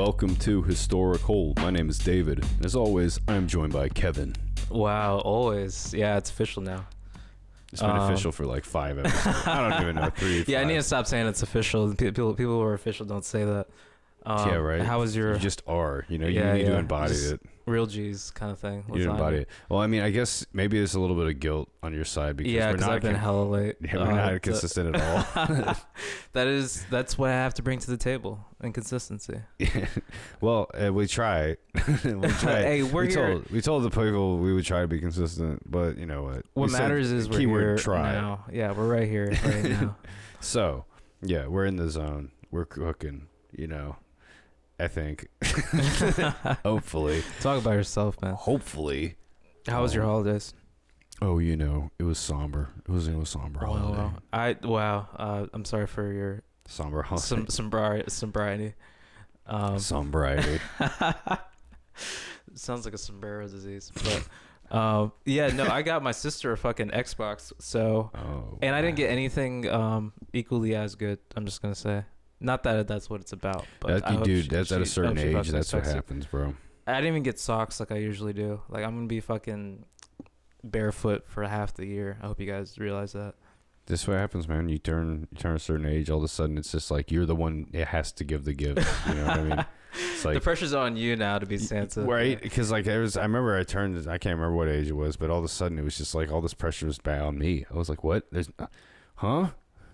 Welcome to HistoricHole. My name is David, and as always, I'm joined by Kevin. Wow, always. Yeah, it's official now. It's been official for like 5 episodes. I don't even know, 3, 5. Yeah, I need to stop saying it's official. People who are official don't say that. Yeah, right. How was your... You just are. You know, you need to embody it. Real G's kind of thing. You embody it. Well, I mean, I guess maybe there's a little bit of guilt on your side because I've been hella late. Yeah, we're not consistent at all. That's what I have to bring to the table. Inconsistency. Yeah. Well, we try. Hey, we told the people we would try to be consistent, but you know what? What matters is we're here try. now. Yeah, we're right here right now. So, yeah, we're in the zone. We're cooking, you know. I think. Hopefully. Talk about yourself, man. Hopefully. How was your holidays? Oh, you know, it was somber. It was a somber holiday. I'm sorry for your somber holiday. Sobriety. Sobriety. Sounds like a sombrero disease, but I got my sister a fucking Xbox, and I didn't get anything equally as good. I'm just gonna say. Not that that's what it's about, but that's at a certain age. That's what happens, bro. I didn't even get socks like I usually do. Like I'm gonna be fucking barefoot for half the year. I hope you guys realize that. This is what happens, man. You turn a certain age, all of a sudden it's just like you're the one that has to give the gift. You know what I mean? It's like the pressure's on you now to be Santa, right? Because like I remember I can't remember what age it was, but all of a sudden it was just like all this pressure was back on me. I was like, what? There's, huh?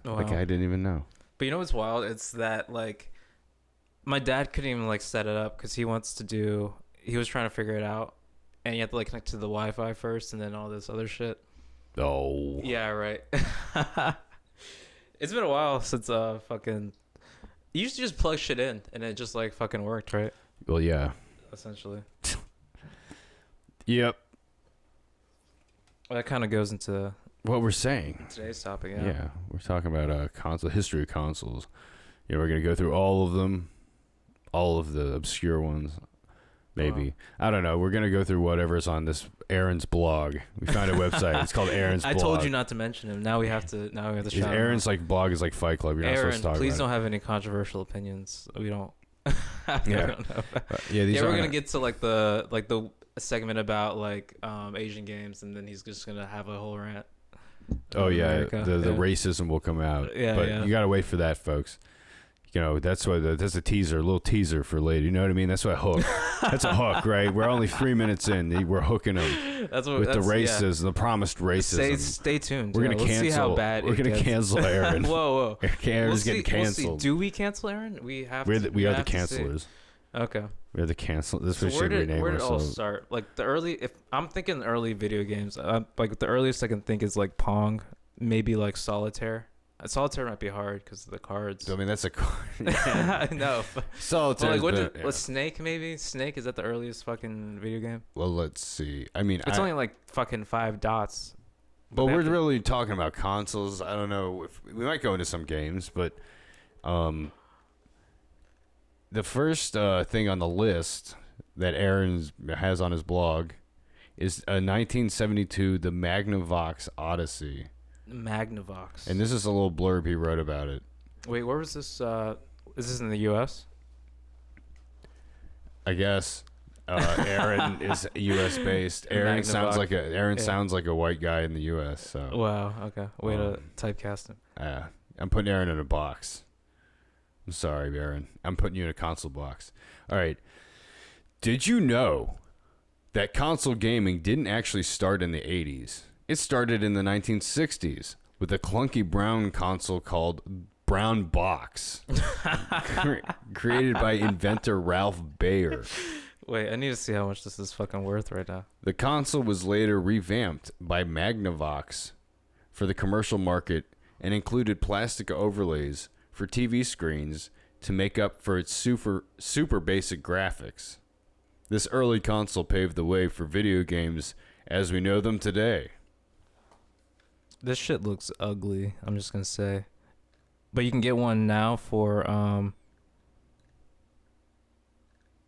Wow. Like I didn't even know. But you know what's wild? It's that, like, my dad couldn't even, like, set it up because he was trying to figure it out. And you have to, like, connect to the Wi-Fi first and then all this other shit. Oh. Yeah, right. It's been a while since, you used to just plug shit in and it just, like, fucking worked, right? Well, yeah. Essentially. Yep. Well, that kind of goes into... what we're saying today's topic, yeah, we're talking about history of consoles. You know, we're gonna go through all of them, all of the obscure ones, maybe. I don't know. We're gonna go through whatever's on this Aaron's blog. We found a website. It's called Aaron's blog. I told you not to mention him. Now we have to shout Aaron's like blog is like Fight Club. You're not supposed to talk please about don't have any controversial opinions. We don't. I don't know. We're gonna get to like the segment about like Asian games, and then he's just gonna have a whole rant. Oh yeah, the racism will come out. But you gotta wait for that, folks. You know, that's a little teaser for later. You know what I mean? That's what hook. That's a hook, right? We're only 3 minutes in. We're hooking them with the racism, the promised racism. Stay tuned. We're gonna cancel. See how bad we're gonna cancel Aaron. Whoa. Aaron's getting canceled. We'll see. Do we cancel Aaron? We are the cancelers. Okay. We're the cancel. This so should rename where did it all ourselves. start? Like if I'm thinking early video games, like the earliest I can think is like Pong, maybe like Solitaire. Solitaire might be hard because of the cards. I mean, that's a card. I know. Solitaire. Snake maybe? Snake, is that the earliest fucking video game? Well, let's see. I mean, it's only like fucking 5 dots. But we're really talking about consoles. I don't know if we might go into some games, but the first thing on the list that Aaron has on his blog is a 1972 the Magnavox Odyssey. Magnavox. And this is a little blurb he wrote about it. Wait, where was this? Is this in the U.S.? I guess. Aaron is U.S. based. Aaron sounds like a white guy in the U.S. So. Wow. Okay. Way to typecast him. I'm putting Aaron in a box. I'm sorry, Aaron. I'm putting you in a console box. All right. Did you know that console gaming didn't actually start in the 80s? It started in the 1960s with a clunky brown console called Brown Box, created by inventor Ralph Baer. Wait, I need to see how much this is fucking worth right now. The console was later revamped by Magnavox for the commercial market and included plastic overlays for TV screens to make up for its super basic graphics. This early console paved the way for video games as we know them today. This shit looks ugly, I'm just gonna say. But you can get one now for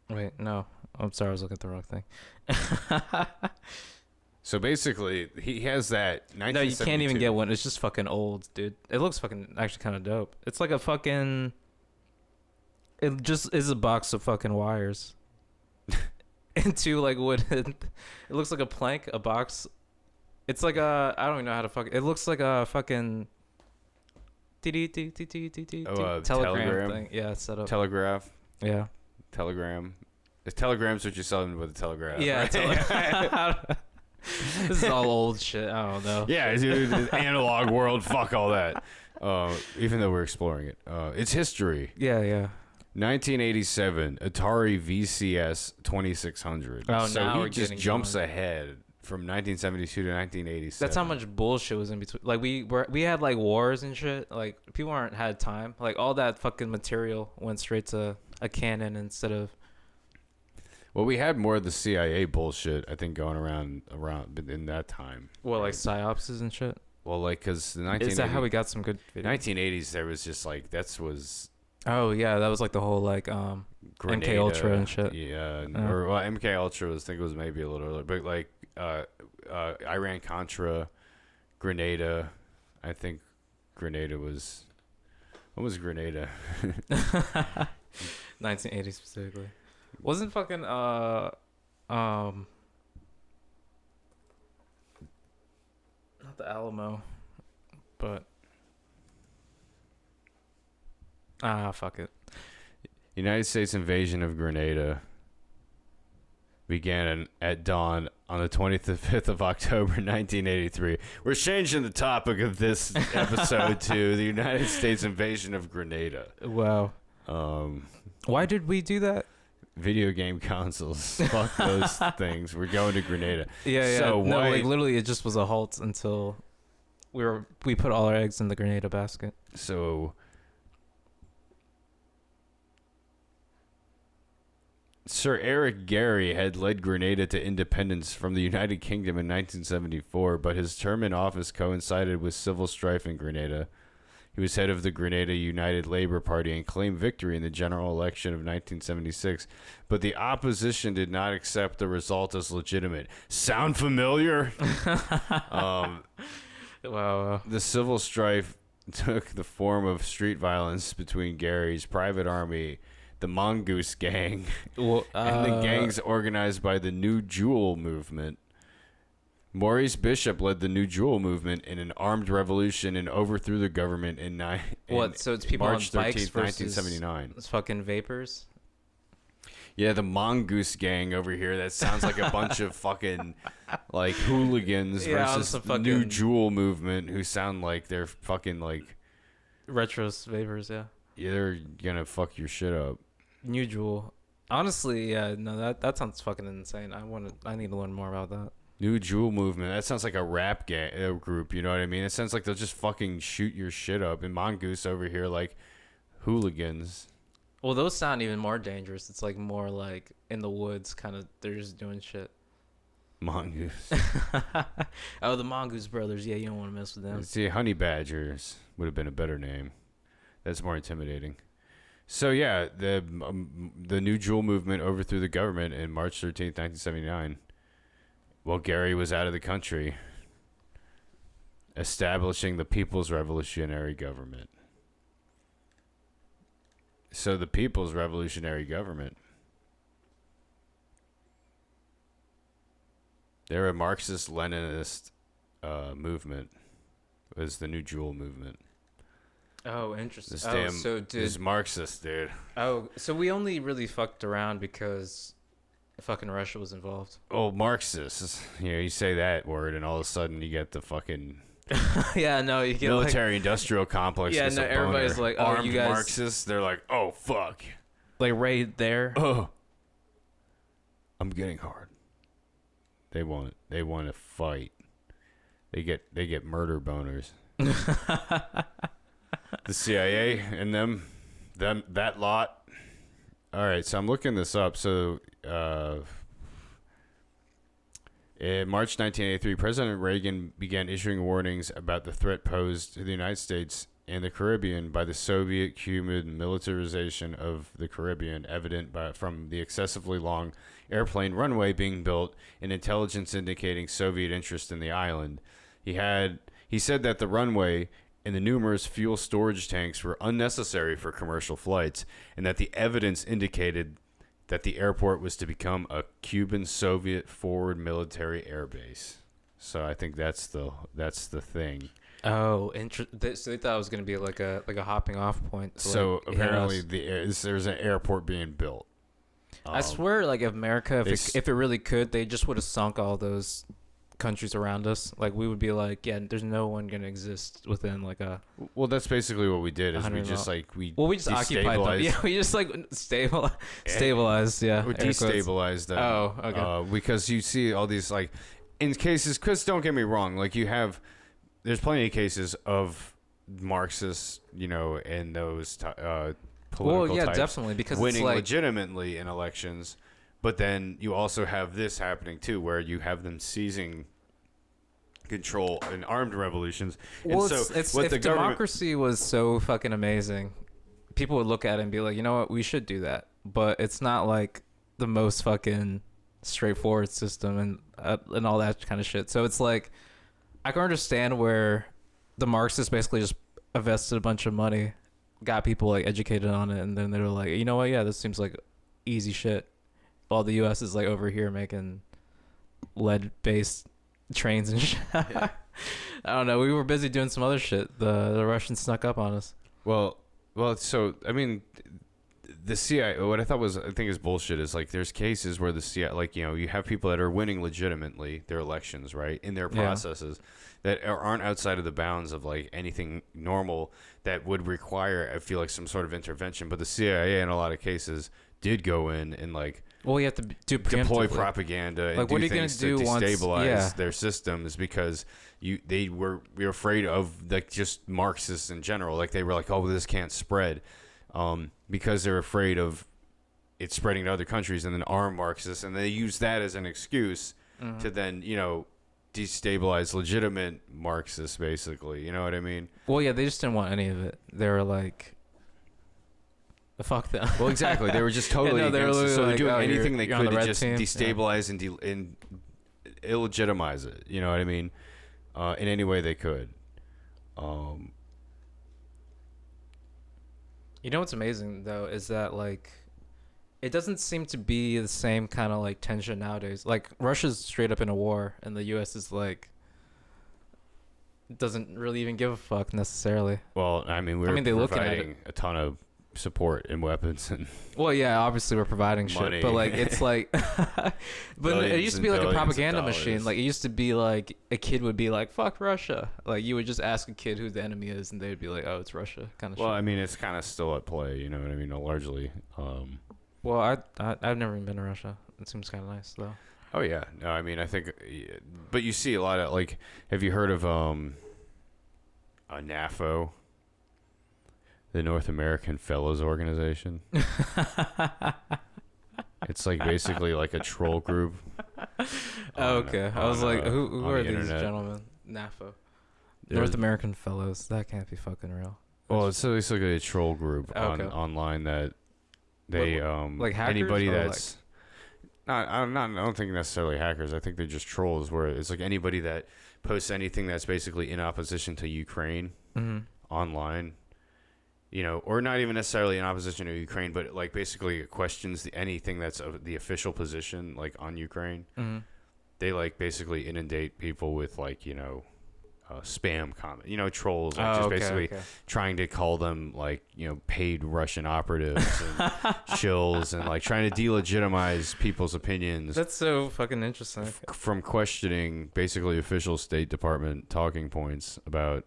wait, no. I'm sorry, I was looking at the wrong thing. So basically, he has that 1972. No, you can't even get one. It's just fucking old, dude. It looks fucking actually kind of dope. It's like a fucking It just is a box of fucking wires. And two like wooden. It looks like a plank, a box. It's like a I don't even know how to fuck. It looks like a fucking. Telegram thing. Yeah, it's set up. Telegraph. Yeah. Telegram. The telegram's what you're selling with a telegraph. Yeah. Right? This is all old shit. I don't know. Yeah, dude, the analog world. Fuck all that. Even though we're exploring it, it's history. Yeah. 1987 Atari VCS 2600. Oh, so now he we're just getting jumps going. ahead from 1972 to 1987. That's how much bullshit was in between. Like we had like wars and shit. Like people aren't had time. Like all that fucking material went straight to a cannon instead of. Well, we had more of the CIA bullshit, I think, going around in that time. Well, like psyopses and shit. Well, like because the 1980s. Is that how we got some good? Video? 1980s, there was just like was. Oh yeah, that was like the whole like Grenada, MK Ultra and shit. Yeah, or well, MK Ultra was I think it was maybe a little earlier, but like Iran Contra, Grenada, I think Grenada was. What was Grenada? 1980 specifically. Wasn't fucking not the Alamo, but fuck it. United States invasion of Grenada began at dawn on the 25th of October 1983. We're changing the topic of this episode to the United States invasion of Grenada. Wow. Why did we do that? Video game consoles. Fuck those things. We're going to Grenada. Yeah. So no, why, like literally, it just was a halt until we put all our eggs in the Grenada basket. So Sir Eric Gary had led Grenada to independence from the United Kingdom in 1974, but his term in office coincided with civil strife in Grenada. He was head of the Grenada United Labour Party and claimed victory in the general election of 1976, but the opposition did not accept the result as legitimate. Sound familiar? Wow. The civil strife took the form of street violence between Gary's private army, the Mongoose Gang, and the gangs organized by the New Jewel movement. Maurice Bishop led the New Jewel movement in an armed revolution and overthrew the government So it's people March on bikes 13th, versus 1979. It's fucking vapors. Yeah, the Mongoose Gang over here. That sounds like a bunch of fucking like hooligans versus the New Jewel movement who sound like they're fucking like retros vapors. Yeah, they're gonna fuck your shit up. New Jewel. Honestly, yeah, no, that sounds fucking insane. I need to learn more about that. New Jewel movement. That sounds like a rap group. You know what I mean? It sounds like they'll just fucking shoot your shit up. And Mongoose over here like hooligans. Well, those sound even more dangerous. It's like more like in the woods, kind of. They're just doing shit. Mongoose. Oh, the Mongoose brothers. Yeah, you don't want to mess with them. See, Honey Badgers would have been a better name. That's more intimidating. So yeah, the New Jewel movement overthrew the government in March 13th, 1979. While Gary was out of the country, establishing the People's Revolutionary Government. So the People's Revolutionary Government, they're a Marxist-Leninist movement. It was the New Jewel movement. Oh, interesting. This is Marxist, dude. Oh, so we only really fucked around because fucking Russia was involved. Oh, Marxists. You know, you say that word and all of a sudden you get the fucking yeah, no, you get military-industrial complex. Yeah, no, everybody's like, oh, armed you guys Marxists. They're like, oh, fuck. Like right there. Oh, I'm getting hard. They want to fight. They get murder boners. The CIA and them that lot. All right, so I'm looking this up. So, in March 1983, President Reagan began issuing warnings about the threat posed to the United States and the Caribbean by the Soviet-Cuban militarization of the Caribbean, evident from the excessively long airplane runway being built and intelligence indicating Soviet interest in the island. He said that the runway and the numerous fuel storage tanks were unnecessary for commercial flights, and that the evidence indicated that the airport was to become a Cuban Soviet forward military airbase. So I think that's the thing. Oh, so they thought it was going to be like a hopping off point. So like, apparently there's an airport being built. I swear, like if America, if it really could, they just would have sunk all those countries around us. Like we would be like, yeah, there's no one going to exist within like a. Well, that's basically what we did. Is we just we just occupied them. Yeah, we just like stabilized. Yeah, we destabilized them. Oh, okay. Because you see all these like in cases. Because don't get me wrong, like there's plenty of cases of Marxists, and those political types definitely, because winning it's like, legitimately in elections. But then you also have this happening too, where you have them seizing control in armed revolutions. Well, and so if democracy was so fucking amazing, people would look at it and be like, you know what, we should do that. But it's not like the most fucking straightforward system and all that kind of shit. So it's like, I can understand where the Marxists basically just invested a bunch of money, got people like educated on it, and then they were like, you know what, yeah, this seems like easy shit. While the U.S. is like over here making lead-based trains and shit. Yeah. I don't know. We were busy doing some other shit. The Russians snuck up on us. Well. So I mean, the CIA. What I think is bullshit is like there's cases where the CIA, like you have people that are winning legitimately their elections, right, in their processes that aren't outside of the bounds of like anything normal that would require, I feel like, some sort of intervention. But the CIA in a lot of cases did go in and like. Well, you have to deploy propaganda and like, do what are you things gonna to do destabilize their systems because we were afraid of like just Marxists in general. Like they were like, oh, this can't spread, because they're afraid of it spreading to other countries and then arm Marxists, and they use that as an excuse to then destabilize legitimate Marxists, basically. You know what I mean? Well, yeah, they just didn't want any of it. They were like. Fuck them. Well, exactly. They were just totally against it. So they're doing anything they could to just destabilize and illegitimize it. You know what I mean? In any way they could. You know what's amazing though is that like, it doesn't seem to be the same kind of like tension nowadays. Like Russia's straight up in a war, and the U.S. is like doesn't really even give a fuck necessarily. Well, I mean, we're providing a ton of support and weapons and obviously we're providing money. Shit, but like it's like but it used to be like a propaganda machine. Like it used to be like a kid would be like, fuck Russia. Like you would just ask a kid who the enemy is and they'd be like, oh, it's Russia, kind of shit. Well, I mean, it's kind of still at play, you know what I mean, largely. Well, I've never even been to Russia. It seems kind of nice though. Oh yeah, no, I mean, I think, but you see a lot of like, have you heard of a NAFO? The North American Fellows Organization. It's like basically like a troll group. Okay. I was like, who are these gentlemen? NAFO. North American Fellows. That can't be fucking real. Well, it's basically a troll group online that they like hackers, anybody that's I don't think necessarily hackers. I think they're just trolls. Where it's like anybody that posts anything that's basically in opposition to Ukraine online. Or not even necessarily in opposition to Ukraine, but like basically questions anything that's the official position, like on Ukraine. They like basically inundate people with like spam comment, trolls, like basically trying to call them like paid Russian operatives and shills, and like trying to delegitimize people's opinions. That's so fucking interesting. From questioning basically official State Department talking points about.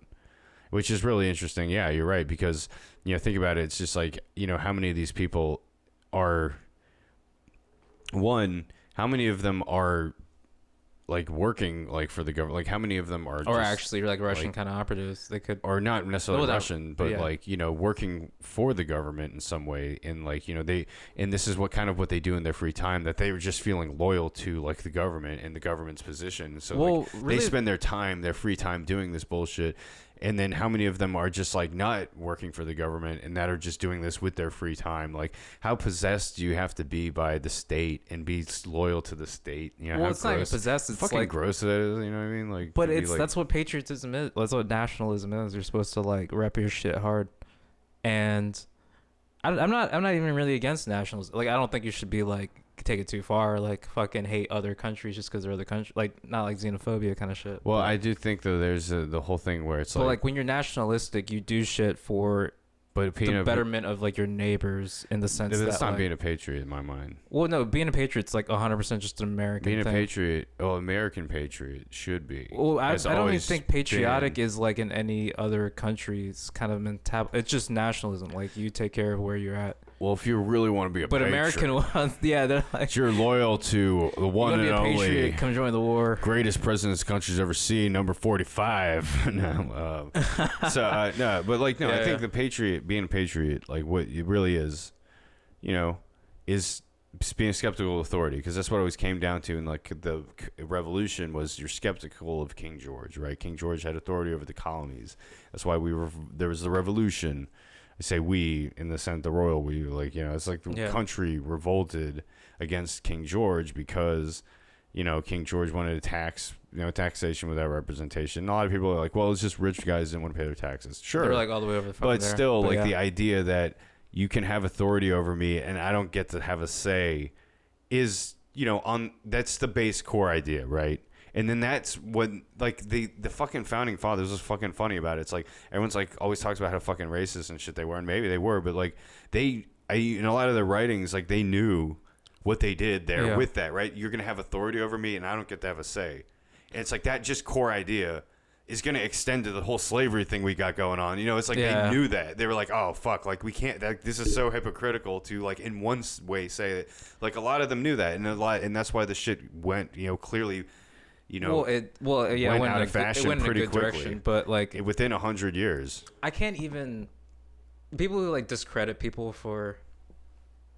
Which is really interesting. Yeah, you're right. Because, think about it. It's just like, how many of these people are, how many of them are like working like for the government? Like how many of them are or actually like Russian kind of operatives? They could, or not necessarily Russian, but like, working for the government in some way. And like, and this is what they do in their free time, that they were just feeling loyal to like the government and the government's position. So really, they spend their free time doing this bullshit. And then how many of them are just like not working for the government and that are just doing this with their free time? Like, how possessed do you have to be by the state and be loyal to the state? You know, well, how it's not even possessed. It's fucking like gross that is. You know what I mean? Like, but that's what patriotism is. That's what nationalism is. You're supposed to like rep your shit hard, and I'm not even really against nationalism. Like, I don't think you should be like take it too far, like fucking hate other countries just because they're other country, like not like xenophobia kind of shit. Well, I do think though there's the whole thing where it's like when you're nationalistic, you do shit for the betterment of like your neighbors in the sense that's that not like, being a patriot in my mind. Well, no, being a patriot's like 100% just an American being thing. A patriot, American patriot should be. Well, I don't even think patriotic is like in any other country's kind of mentality. It's just nationalism. Like, you take care of where you're at. Well, if you really want to be a patriot. American ones, yeah, they're like, you're loyal to the one and only patriot, come join the war. Greatest president this country's ever seen, number 45. No, but like, no, I think the patriot, being a patriot, like what it really is, you know, is being skeptical of authority, because that's what it always came down to. And like the revolution was, you're skeptical of King George, right? King George had authority over the colonies. That's why there was the revolution. I say we in the sense, the royal we, like, you know, it's like the country revolted against King George because, you know, King George wanted to tax, you know, taxation without representation. And a lot of people are like, well, it's just rich guys didn't want to pay their taxes. Sure. They're like all the way over the but still, like the idea that you can have authority over me and I don't get to have a say is, you know, that's the base core idea, right? And then that's when, like, the fucking founding fathers was fucking funny about it. It's like, everyone's like, always talks about how fucking racist and shit they were, and maybe they were, but like, in a lot of their writings, like, they knew what they did there with that, right? You're gonna have authority over me and I don't get to have a say. And it's like, that just core idea is going to extend to the whole slavery thing we got going on. You know, it's like they knew that. They were like, oh, fuck, like, we can't, this is so hypocritical to, like, in one way say that. Like, a lot of them knew that, and that's why the shit went, you know, clearly, you know, it went out of fashion pretty quickly. Direction, but, like, within 100 years. I can't even, people who, like, discredit people for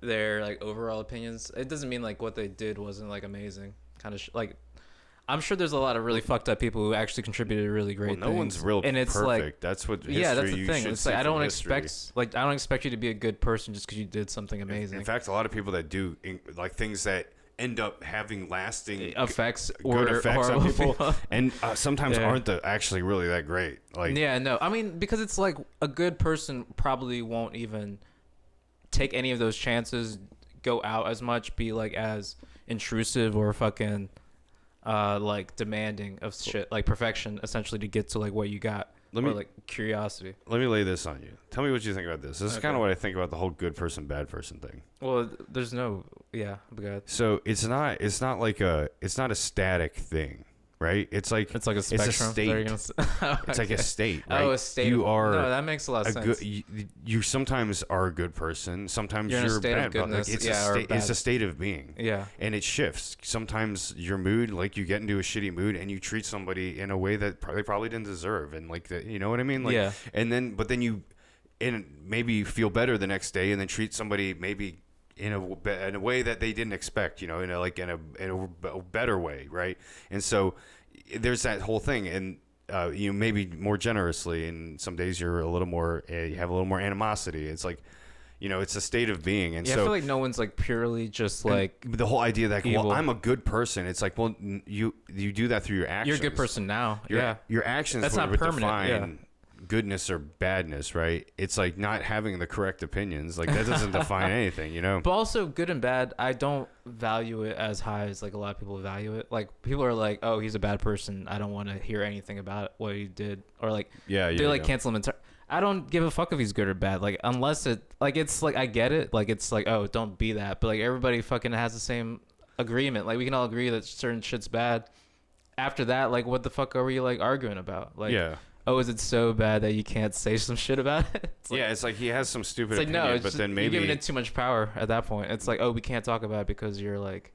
their, like, overall opinions, it doesn't mean, like, what they did wasn't, like, amazing. Kind of, like, I'm sure there's a lot of really fucked up people who actually contributed really great things. No one's real and it's perfect. Like, that's what history, that's the thing. It's like, I don't expect you to be a good person just because you did something amazing. In fact, a lot of people that do like things that end up having lasting effects good effects on people, and sometimes aren't actually really that great. Like, I mean, because it's like a good person probably won't even take any of those chances, go out as much, be like as intrusive or fucking like demanding of shit, like perfection, essentially, to get to like what you got. Like curiosity. Let me lay this on you. Tell me what you think about this. This is kind of what I think about the whole good person, bad person thing. Well, there's no, good. So it's not a static thing, right? It's like a spectrum. It's a state. Okay. It's like a state, right? Oh, a state. You are. No, that makes a lot of sense. You sometimes are a good person. Sometimes you're a state bad. Of goodness, like, it's a state of being. Yeah. And it shifts. Sometimes your mood, like, you get into a shitty mood and you treat somebody in a way that they probably didn't deserve, and like that, you know what I mean? Like, and then you, and maybe you feel better the next day, and then treat somebody maybe in a way that they didn't expect, you know, in a better way, right? And so there's that whole thing, and you know, maybe more generously, and some days you're a little more, you have a little more animosity. It's like, you know, it's a state of being. And so I feel like no one's like purely just like the whole idea that, evil. well, I'm a good person. It's like, well, you do that through your actions. You're a good person now. Your actions. That's not permanent. Define goodness or badness, right? It's like not having the correct opinions. Like, that doesn't define anything, you know? But also, good and bad, I don't value it as high as like a lot of people value it. Like, people are like, oh, he's a bad person, I don't want to hear anything about what he did, or like they cancel him entirely. I don't give a fuck if he's good or bad. Like, unless it's like, I get it, like, it's like, oh, don't be that, but like, everybody fucking has the same agreement. Like, we can all agree that certain shit's bad. After that, like, what the fuck are we like arguing about? Like, oh, is it so bad that you can't say some shit about it? It's like he has some stupid opinion, opinion, but then maybe you're giving it too much power at that point. It's like, oh, we can't talk about it because you're like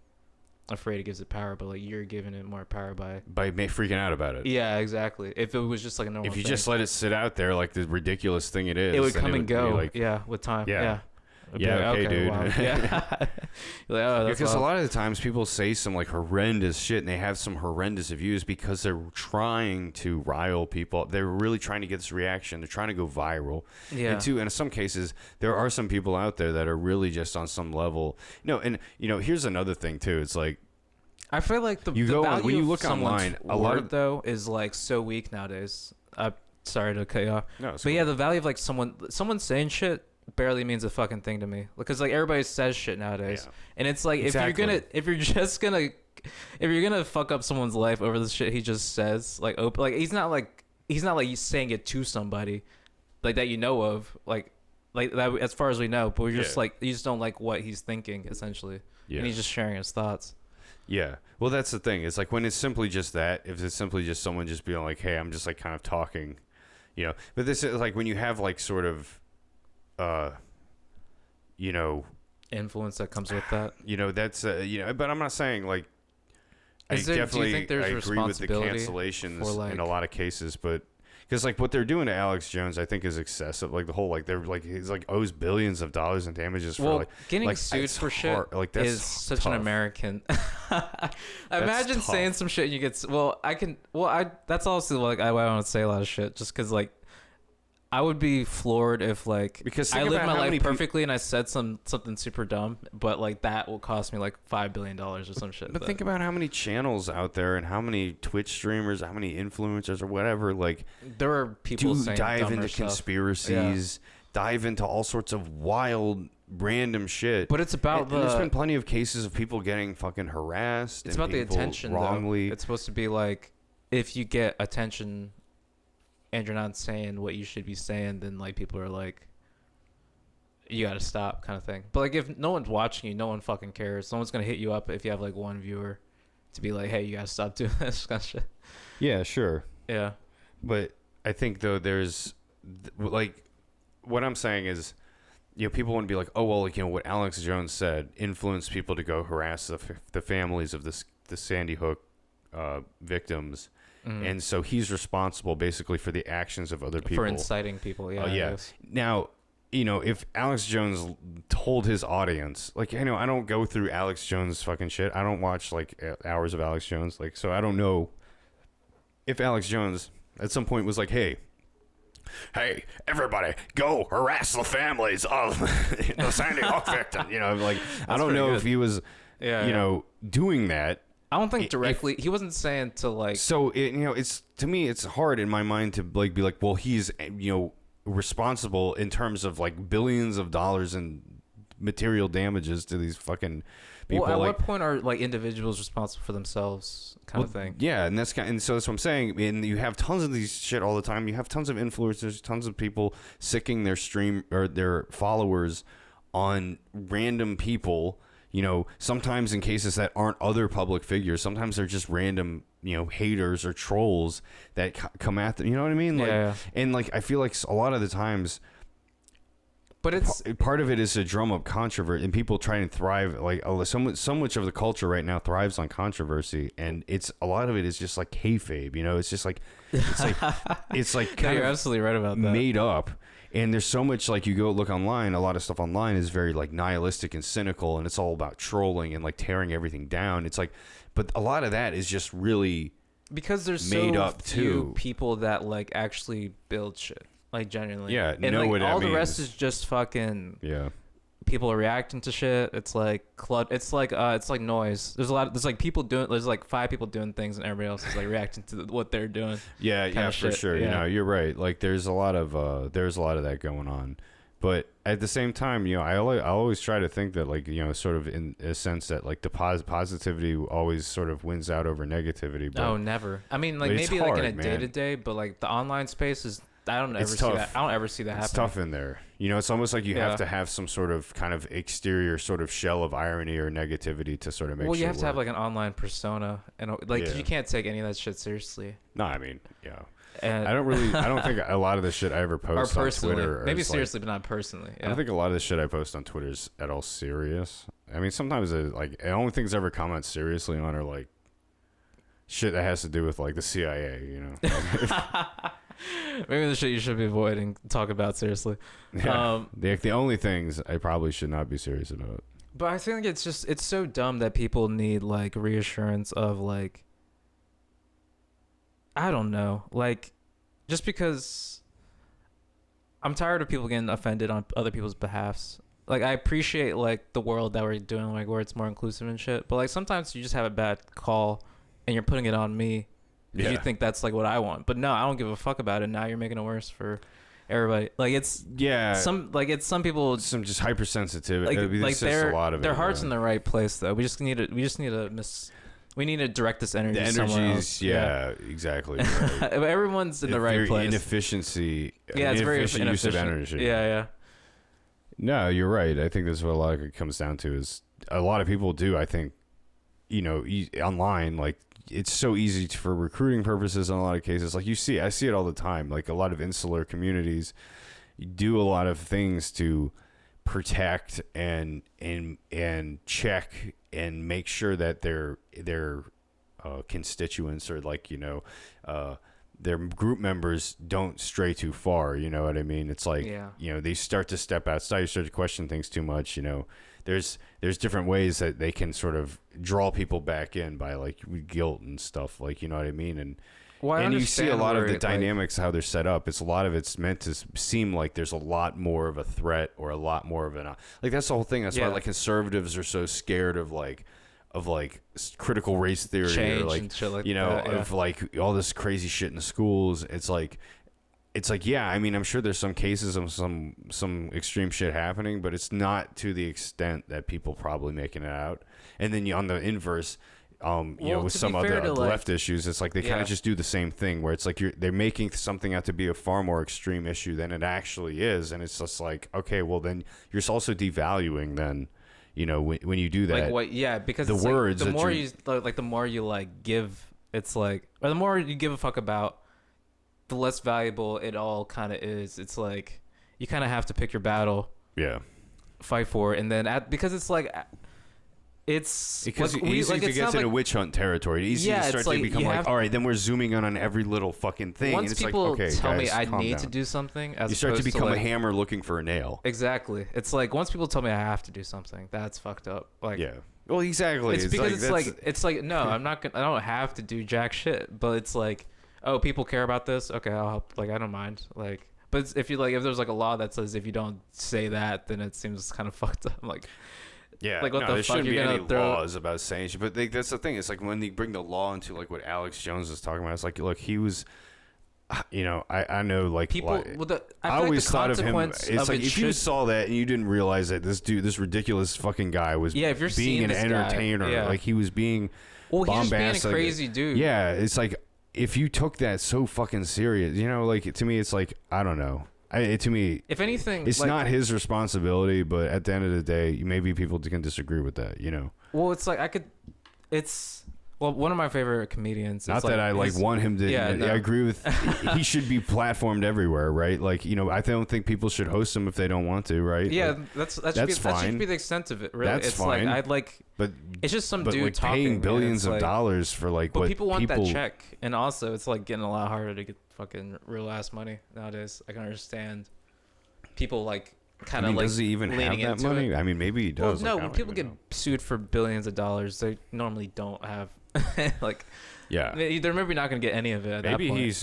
afraid it gives it power, but like, you're giving it more power by freaking out about it. Yeah, exactly. If it was just like a normal just let it sit out there like the ridiculous thing it is, it would come and go. Like, with time. I'd be Yeah, like, okay, dude. wow. Yeah. You're like, oh, that's Because a wild. lot of the times people say some like horrendous shit and they have some horrendous views because they're trying to rile people. They're really trying to get this reaction. They're trying to go viral. Yeah. And in some cases, there are some people out there that are really just on some level. And here's another thing too. It's like, I feel like the value when you of look someone's online, a lot word, of though, is like so weak nowadays. Sorry to cut you off. No, it's But cool. yeah, the value of like someone saying shit barely means a fucking thing to me, because like everybody says shit nowadays. Yeah. And it's like Exactly. if you're gonna fuck up someone's life over the shit he just says, like he's not like saying it to somebody like that, of like that, as far as we know, but we're just Yeah. like, you just don't like what he's thinking essentially. Yeah. And he's just sharing his thoughts. Yeah. Well, that's the thing. It's like when it's simply just that, if it's simply just someone just being like, hey, I'm just like kind of talking, But this is like when you have like sort of, Influence that comes with that. That's, but I'm not saying like, do you think there's I agree with the cancellations for, like, in a lot of cases, but because like what they're doing to Alex Jones, I think is excessive. Like the whole, like they're like, he's like owes billions of dollars in damages for like getting like, sued it's for shit hard. Like that's is such an tough. American. Imagine tough. saying some shit and you get that's also like I want to say a lot of shit just because like I would be floored if like Because I think lived about my how many life perfectly and I said something super dumb, but like that will cost me like $5 billion or some shit. But think about how many channels out there and how many Twitch streamers, how many influencers or whatever, like there are people do saying dive dumber into stuff. conspiracies, dive into all sorts of wild, random shit. But it's about and there's been plenty of cases of people getting fucking harassed. It's and about the people attention. wrongly. Though. It's supposed to be like if you get attention and you're not saying what you should be saying, then like people are like, you gotta stop, kind of thing. But like if no one's watching you, no one fucking cares. No one's gonna hit you up if you have like one viewer to be like, hey, you gotta stop doing this kind of shit. Yeah, sure. Yeah. But I think though there's like what I'm saying is, people want to be like, oh well, like what Alex Jones said influenced people to go harass the families of the Sandy Hook victims. And so he's responsible basically for the actions of other people. For inciting people, yeah. Yeah. Now, if Alex Jones told his audience, like, I don't go through Alex Jones fucking shit. I don't watch like hours of Alex Jones. Like, so I don't know if Alex Jones at some point was like, hey, everybody, go harass the families of the Sandy Hook victim. Like, I don't know if he was, doing that. I don't think directly. He wasn't saying to like. So it's to me, it's hard in my mind to like be like, well, he's responsible in terms of like billions of dollars in material damages to these fucking people. Well, at what point are like individuals responsible for themselves, kind of thing? Yeah, and so that's what I'm saying. And you have tons of these shit all the time. You have tons of influencers, tons of people sicking their stream or their followers on random people. Sometimes in cases that aren't other public figures, sometimes they're just random, haters or trolls that come at them. You know what I mean? Like, yeah. And like, I feel like a lot of the times, but it's part of it is to drum up controversy, and people try and thrive. Like so much of the culture right now thrives on controversy, and a lot of it is just like kayfabe. It's just like it's like kind you're of absolutely right about that. made up. And there's so much, like, you go look online, a lot of stuff online is very like nihilistic and cynical, and it's all about trolling and like tearing everything down. It's like, but a lot of that is just really because there's made so up few too. People that like actually build shit, like genuinely. Yeah, and know like what that all the rest means. is just fucking. Yeah. People are reacting to shit. It's like it's like noise. There's like people doing. There's like 5 people doing things, and everybody else is like reacting to what they're doing. Yeah, for shit. sure. Yeah. You're right. Like there's a lot of that going on, but at the same time, I always try to think that like sort of in a sense that like the positivity always sort of wins out over negativity. But, oh, never. I mean, like it's maybe hard, like in a man. day to day, but like the online space is. I don't ever It's see tough. that. I don't ever see that It's happening. tough in there. It's almost like you have to have some sort of kind of exterior sort of shell of irony or negativity to sort of make Well, sure you have to have like an online persona, and like Yeah. you can't take any of that shit seriously. No, I mean, yeah. And I don't think a lot of the shit I ever or post on personally, Twitter maybe is, seriously, but not personally. I don't think a lot of the shit I post on Twitter is at all serious. I mean, sometimes the only things I ever comment seriously on are like shit that has to do with like the CIA, Maybe the shit you should be avoiding talking about seriously. Yeah. The only things I probably should not be serious about. But I think it's so dumb that people need like reassurance of like, I don't know, like just because I'm tired of people getting offended on other people's behalfs. Like I appreciate like the world that we're doing, like where it's more inclusive and shit. But like sometimes you just have a bad call and you're putting it on me because you think that's like what I want. But no, I don't give a fuck about it. Now you're making it worse for everybody. Like it's some people just hypersensitivity. Like a lot of their it, heart's in the right place though. We just need to direct this energy. The somewhere else. Exactly. Right. Everyone's in the right place. Inefficiency. Yeah, it's very inefficient use of energy. Yeah. No, you're right. I think that's what a lot of it comes down to. Is a lot of people do. I think, online, like it's so easy for recruiting purposes in a lot of cases. Like I see it all the time. Like a lot of insular communities do a lot of things to protect and check and make sure that their constituents or their group members don't stray too far. You know what I mean? It's like they start to step outside, you start to question things too much. There's different ways that they can sort of draw people back in by like guilt and stuff, like, you know what I mean? And you see a lot of the dynamics, how they're set up. It's meant to seem like there's a lot more of a threat or a lot more of like that's the whole thing. That's why like conservatives are so scared of critical race theory change or like and shit like of like all this crazy shit in the schools. It's like I mean, I'm sure there's some cases of some extreme shit happening, but it's not to the extent that people probably making it out. And then on the inverse, with some other left issues, it's like they kind of just do the same thing where it's like they're making something out to be a far more extreme issue than it actually is, and it's just like, okay, well then you're also devaluing then, when you do that. Like what? Yeah, because the words the more you like give, it's like, or the more you give a fuck about, the less valuable it all kind of is. It's like you kind of have to pick your battle, fight for it, and then because it's like. It's because it's easy to get into witch hunt territory. It's easy to start to become like, all right, then we're zooming in on every little fucking thing. Once and it's people like, okay, tell guys, me I need down. to do something, you start to become a hammer looking for a nail. Exactly. It's like once people tell me I have to do something, that's fucked up. Like, well, exactly. It's because it's like no, I'm not gonna. I don't have to do jack shit. But it's like, oh, people care about this. Okay, I'll help. Like, I don't mind. Like, but if there's like a law that says if you don't say that, then it seems kind of fucked up. I'm like. Yeah, like what there fuck shouldn't be any throw... laws about saying shit. But that's the thing. It's like when they bring the law into like what Alex Jones is talking about. It's like, look, he was, I know like people. I always thought of him. It's like if you saw that and you didn't realize that this ridiculous fucking guy was if you're being an entertainer, like he was being bombastic. He's just being a crazy dude. Yeah, it's like if you took that so fucking serious, like to me, it's like I don't know. To me, if anything, it's not his responsibility, but at the end of the day, maybe people can disagree with that, Well, it's like one of my favorite comedians. Not that I want him to. I agree with. He should be platformed everywhere, right? Like I don't think people should host him if they don't want to, right? Yeah, like, that's fine. That should be the extent of it. Really, that's it's fine. But it's just some dude talking. Paying billions of dollars for but people want that check, and also it's like getting a lot harder to get fucking real ass money nowadays. I can understand people kind of does he even have that money? I mean, maybe he does. Well, no, when people get sued for billions of dollars, they normally don't have they're maybe not gonna get any of it.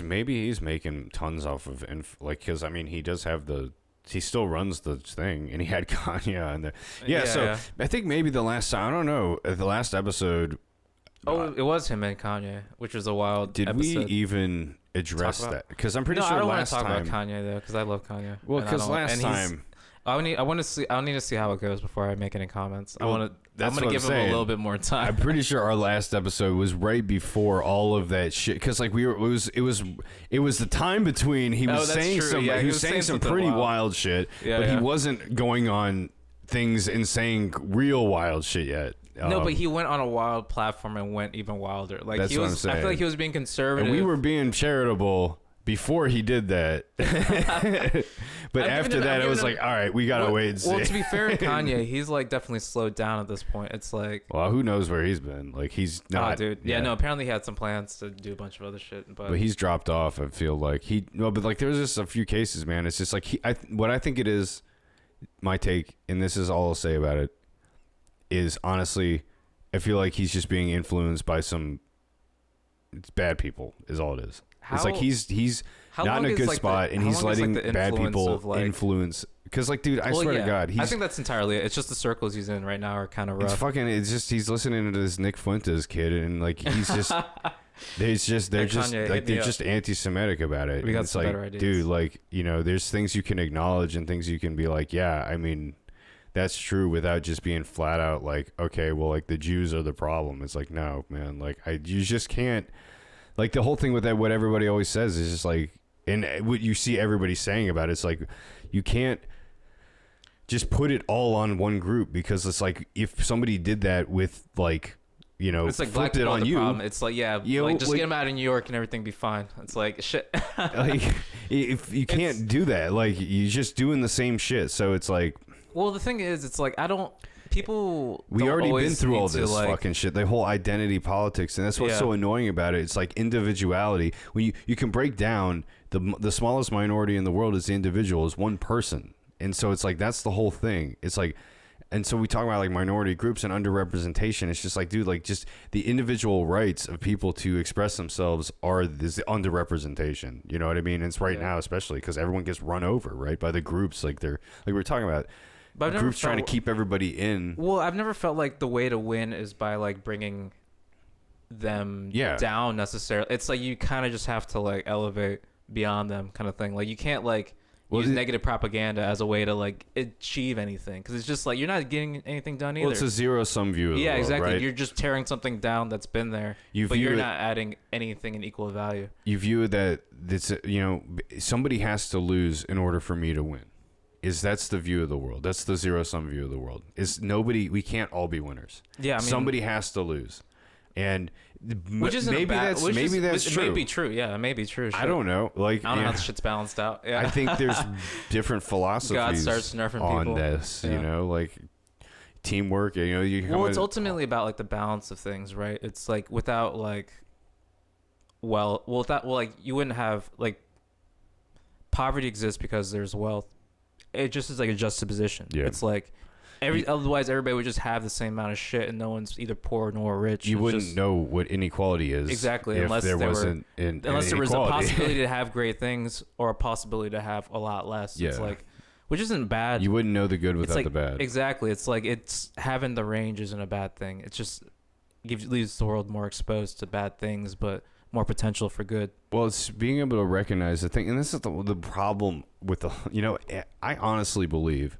Maybe he's making tons off of because I mean he does have he still runs the thing, and he had Kanye on there. So I think maybe the last time, I don't know, the last episode. Oh, it was him and Kanye, which was a wild episode. Did we even address that? Because I'm pretty sure last time. I don't want to talk about Kanye though, because I love Kanye. Well, because last time. I need to see how it goes before I make any comments. I'm gonna give him a little bit more time. I'm pretty sure our last episode was right before all of that shit, because like it was the time between he was saying some pretty wild shit, but he wasn't going on things and saying real wild shit yet. No, but he went on a wild platform and went even wilder. Like that's what I'm saying. I feel like he was being conservative. And we were being charitable before he did that. But after that, it was like, all right, we gotta wait and see. Well, to be fair to Kanye, he's like definitely slowed down at this point. It's like, well, who knows where he's been? Like, he's not. Oh, dude. Yeah, no. Apparently, he had some plans to do a bunch of other shit, but he's dropped off. I feel like but like there's just a few cases, man. It's just like what I think it is. My take, and this is all I'll say about it, is honestly, I feel like he's just being influenced by some bad people. Is all it is. It's like he's not in a good spot, and he's letting bad people influence. Because, like, dude, I swear to God, I think that's entirely it. It's just the circles he's in right now are kind of rough. It's just he's listening to this Nick Fuentes kid, and like he's just. They're just anti-Semitic about it. We got it's some like, better ideas. dude, like, you know, there's things you can acknowledge and things you can be like, yeah, I mean, that's true, without just being flat out like, okay, well, like the Jews are the problem. It's like, no, man, like you just can't. Like the whole thing with that, what everybody always says is just like, and what you see everybody saying about it's like, you can't just put it all on one group, because it's like if somebody did that with like. You know, it's like black people on you. Problem. It's like, yeah, like just get them out of New York and everything be fine. It's like shit. Like, if you can't do that, like you're just doing the same shit. So it's like, well, the thing is, it's like we already been through all this fucking shit. The whole identity politics, and that's what's so annoying about it. It's like individuality. When you can break down the smallest minority in the world is the individual, is one person, and so it's like that's the whole thing. It's like. And so we talk about like minority groups and underrepresentation. It's just like, dude, like just the individual rights of people to express themselves are this underrepresentation. You know what I mean? And it's right now, especially because everyone gets run over, right, by the groups. Like they're like we were talking about, groups trying to keep everybody in. Well, I've never felt like the way to win is by like bringing them down necessarily. It's like you kind of just have to like elevate beyond them, kind of thing. Like you can't like. Use negative propaganda as a way to like achieve anything, because it's just like you're not getting anything done either. Well, it's a zero-sum view of the world, exactly. Right? You're just tearing something down that's been there, but you're not adding anything in equal value. You view it that it's, you know, somebody has to lose in order for me to win. That's the view of the world. That's the zero-sum view of the world. We can't all be winners. Yeah, I mean, somebody has to lose. And maybe that's true. It may be true. Yeah, it may be true. Shit. I don't know. Like I don't know how the shit's balanced out. Yeah. I think there's different philosophies God starts nerfing on people. this. You know, like teamwork. You know, well, it's ultimately about like the balance of things, right? It's like without like, like you wouldn't have like poverty exists because there's wealth. It just is like a juxtaposition. Yeah. It's like. Otherwise, everybody would just have the same amount of shit, and no one's either poor nor rich. You wouldn't know what inequality is exactly unless there was a possibility to have great things or a possibility to have a lot less. Yeah. It's like, which isn't bad. You wouldn't know the good without the bad. Exactly. It's like having the range isn't a bad thing. It just leaves the world more exposed to bad things, but more potential for good. Well, it's being able to recognize the thing, and this is the problem with the. You know, I honestly believe.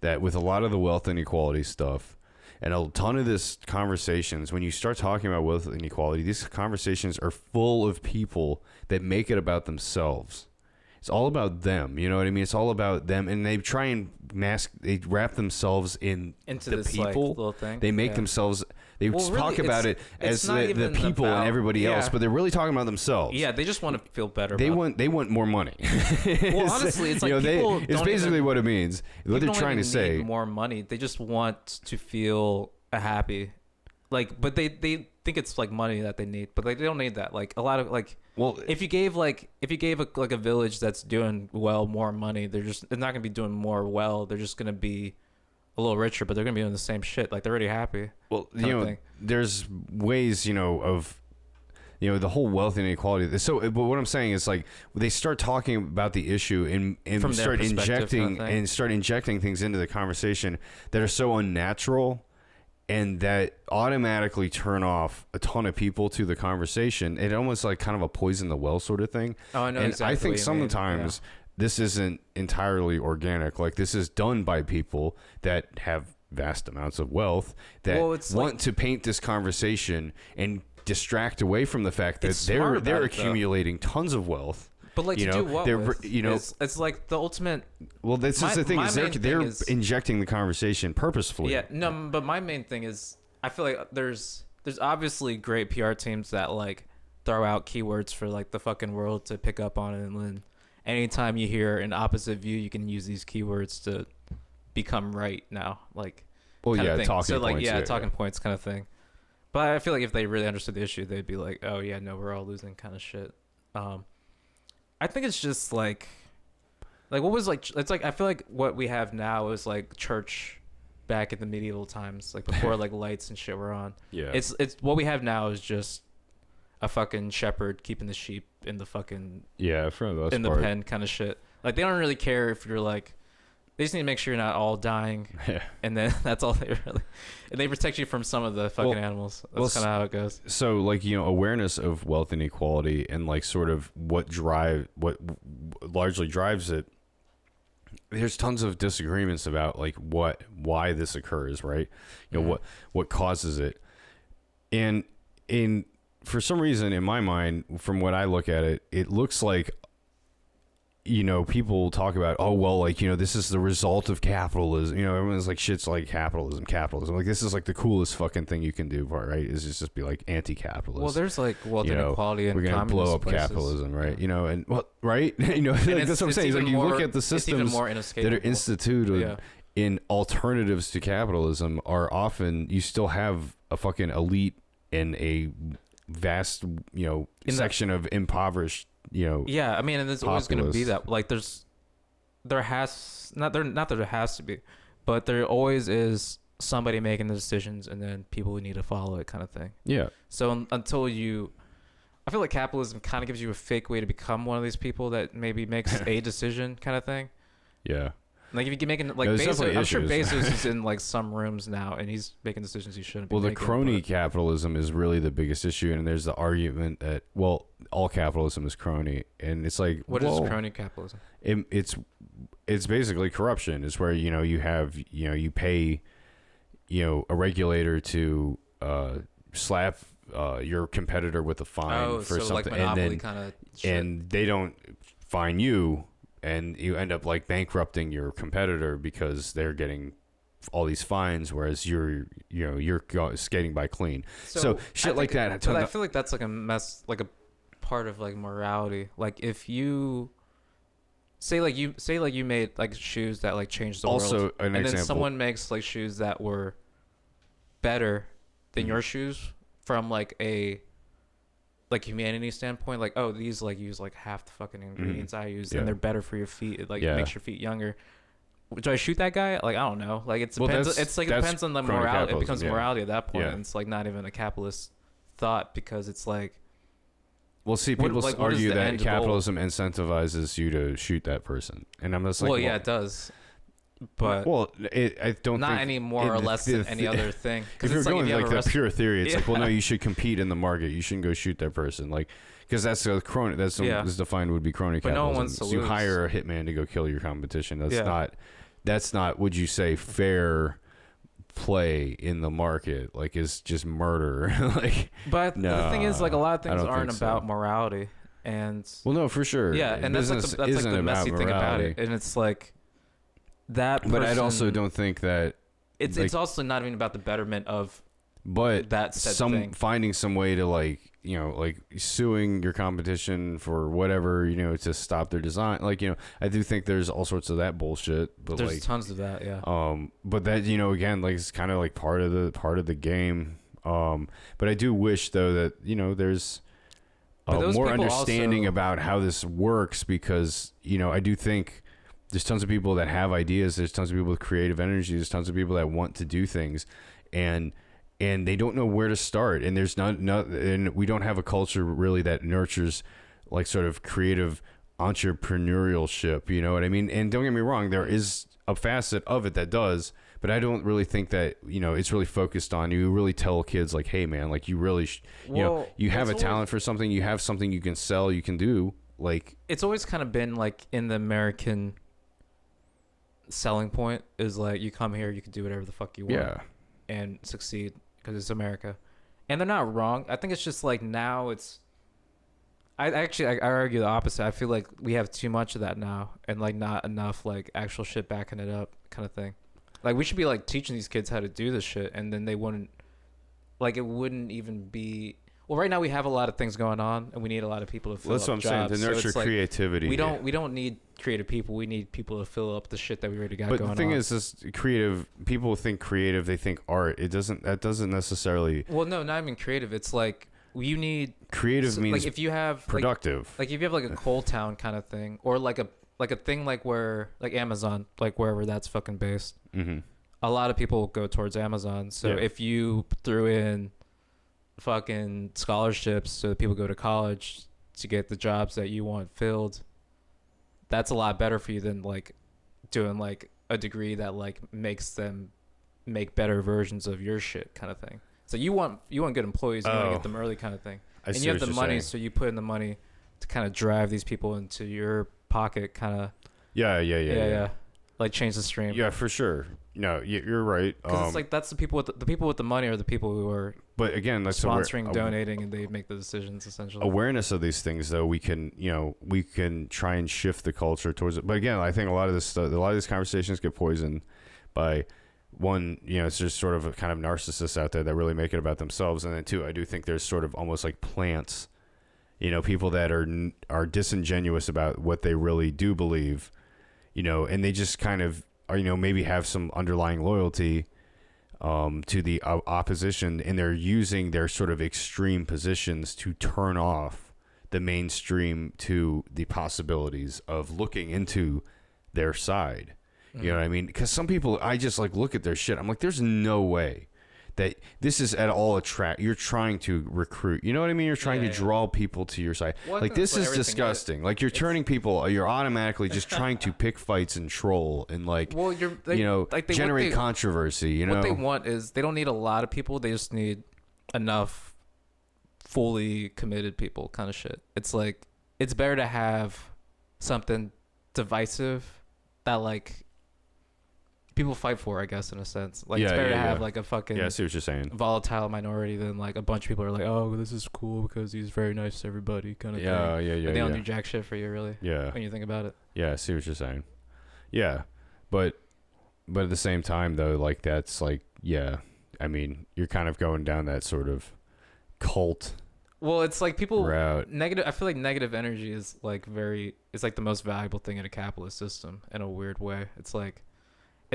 That with a lot of the wealth inequality stuff and a ton of this conversations, when you start talking about wealth inequality, these conversations are full of people that make it about themselves. It's all about them. You know what I mean? It's all about them. And they try and they wrap themselves into the this, people. Like, little thing. They make themselves... They talk about it as the people and everybody else, but they're really talking about themselves. Yeah, they just want to feel better. They want more money. Well, honestly, it's like it's basically what it means. What they're trying to say. More money. They just want to feel happy. Like, but they think it's like money that they need, but like they don't need that. Like a lot of like. Well, if you gave a village that's doing well more money, they're not gonna be doing more well. They're just gonna be a little richer, but they're gonna be doing the same shit. Like they're already happy. Well, there's ways, of, the whole wealth inequality. So, but what I'm saying is like they start talking about the issue and start injecting things into the conversation that are so unnatural and that automatically turn off a ton of people to the conversation. It almost like kind of a poison the well sort of thing. Oh, I know. And exactly I think sometimes. Yeah. This isn't entirely organic. Like this is done by people that have vast amounts of wealth that want to paint this conversation and distract away from the fact that they're accumulating tons of wealth. But like to do what with? It's like the ultimate. Well, that's just the thing is they're injecting the conversation purposefully. Yeah, no, but my main thing is I feel like there's obviously great PR teams that like throw out keywords for like the fucking world to pick up on and learn. anytime you hear an opposite view, you can use these keywords to become right now. Like, well, yeah, talking so like, points. yeah, talking points kind of thing. But I feel like if they really understood the issue, they'd be like, oh yeah, no, we're all losing kind of shit. I think it's just like what was like, it's like, I feel like what we have now is like church back in the medieval times, like before like lights and shit were on. Yeah. It's what we have now is just a fucking shepherd keeping the sheep in the fucking, yeah, for the most in the part. pen kind of shit. Like they don't really care if you're like, they just need to make sure you're not all dying. Yeah. And then that's all they really, and they protect you from some of the fucking animals. That's kind of how it goes. So like, you know, awareness of wealth inequality and like sort of what largely drives it. There's tons of disagreements about like why this occurs, right? You know, what causes it. And for some reason in my mind, from what I look at it, it looks like, you know, people talk about, oh, well, like, you know, this is the result of capitalism. You know, everyone's like, shit's like capitalism. Like, this is like the coolest fucking thing you can do, right? Is just be like anti-capitalist. Well, there's like wealth inequality and we're going to blow up capitalism, right? You know, and well, right? You know, like, that's what I'm saying. It's like you look at the systems that are instituted in alternatives to capitalism are often, you still have a fucking elite and a vast, you know, section of impoverished, you know. Yeah, I mean, and there's always going to be that. Like, there has not that there has to be, but there always is somebody making the decisions, and then people who need to follow it, kind of thing. Yeah. So until I feel like capitalism kind of gives you a fake way to become one of these people that maybe makes a decision, kind of thing. Yeah. Like if you can make it, like Bezos, I'm sure Bezos is in like some rooms now, and he's making decisions he shouldn't be making. Well, the crony capitalism is really the biggest issue, and there's the argument that, well, all capitalism is crony, and it's like, what is crony capitalism? It's basically corruption. It's where, you know, you have, you know, you pay, you know, a regulator to slap your competitor with a fine for something, like monopoly kind of shit. And they don't fine you. And you end up like bankrupting your competitor because they're getting all these fines, whereas you're skating by clean. So shit like that. But I feel like that's like a mess, like a part of like morality. Like if you say you made like shoes that like changed the world, and then someone makes like shoes that were better than your shoes from like a like humanity standpoint, like, oh, these like use like half the fucking ingredients I use, and they're better for your feet. It like makes your feet younger. Do I shoot that guy? Like, I don't know. Like it depends. It's like it depends on the morality. It becomes morality at that point, and it's like not even a capitalist thought, because it's like. Well, see, people argue that capitalism incentivizes you to shoot that person, and I'm just like, well, yeah, it does. But I don't not think any more or less than any other thing. If you're going like the pure theory, it's like, well, no, you should compete in the market. You shouldn't go shoot that person, like, because that's a crony. That's is defined would be crony capitalism. No one wants to lose. You hire a hitman to go kill your competition. That's not. Would you say fair play in the market? Like, it's just murder. Like, but the thing is, like, a lot of things aren't about morality, and well, no, for sure. Yeah, and that's like the messy thing about it, and it's like. That person, but I also don't think that it's also not even about the betterment of that thing. Finding some way to like, you know, like suing your competition for whatever, you know, to stop their design. Like, you know, I do think there's all sorts of that bullshit, but there's like tons of that, yeah. But that, you know, again, like it's kind of like part of the game. But I do wish though that, you know, there's more understanding about how this works, because, you know, I do think there's tons of people that have ideas. There's tons of people with creative energy. There's tons of people that want to do things, and they don't know where to start. And there's and we don't have a culture really that nurtures like sort of creative entrepreneurship. You know what I mean? And don't get me wrong, there is a facet of it that does, but I don't really think that, you know, it's really focused on. You really tell kids like, hey man, like you really, you know, you have a talent for something. You have something you can sell. You can do. Like, it's always kind of been like in the American selling point is like, you come here, you can do whatever the fuck you want and succeed because it's America, and they're not wrong. I think it's just like now it's I argue the opposite. I feel like we have too much of that now, and like not enough like actual shit backing it up, kind of thing. Like we should be like teaching these kids how to do this shit, and then they wouldn't like, it wouldn't even be, Well, right now we have a lot of things going on, and we need a lot of people to fill That's up what I'm saying. jobs. To nurture it's like, creativity. we don't need creative people. We need people to fill up the shit that we already got But going on. the thing is, this creative people think creative. They think art. That doesn't necessarily. Well, no, not even creative. It's like you need Creative means like if you have productive. Like if you have like a coal town kind of thing, or like a thing like where like Amazon, like wherever that's fucking based. Mm-hmm. A lot of people go towards Amazon. So Yeah. if you threw in fucking scholarships so that people go to college to get the jobs that you want filled, that's a lot better for you than like doing like a degree that like makes them make better versions of your shit kind of thing. So you want good employees, you want to get them early kind of thing. And you have the money, so you put in the money to kind of drive these people into your pocket, kind of. Yeah. Like change the stream. Yeah, for sure. No, you're right. Because it's like that's the people with the money are the people who are. But again, like sponsoring, donating, and they make the decisions essentially. Awareness of these things, though, we can try and shift the culture towards it. But again, I think a lot of these conversations get poisoned by one, it's just sort of a kind of narcissists out there that really make it about themselves, and then two, I do think there's sort of almost like plants, people that are disingenuous about what they really do believe, and they just kind of are, maybe have some underlying loyalty to the opposition, and they're using their sort of extreme positions to turn off the mainstream to the possibilities of looking into their side. You know what I mean? Because some people, I just like look at their shit. I'm like, there's no way that this is at all you're trying to recruit. You know what I mean? You're trying to draw people to your side. Well, like, this is disgusting. Like, you're turning people, you're automatically just trying to pick fights and troll and generate controversy. What they want is they don't need a lot of people. They just need enough fully committed people kind of shit. It's like, it's better to have something divisive that like people fight for, I guess, in a sense. Like, it's better to have like a fucking I see what you're saying. volatile minority than like a bunch of people are like, oh, this is cool because he's very nice to everybody kind of thing. Yeah. But they don't do jack shit for you, really. Yeah. When you think about it. Yeah, I see what you're saying. Yeah, but at the same time, though, like, that's like, yeah, I mean, you're kind of going down that sort of cult. Well, it's like people route. Negative. I feel like negative energy is like it's like the most valuable thing in a capitalist system in a weird way. It's like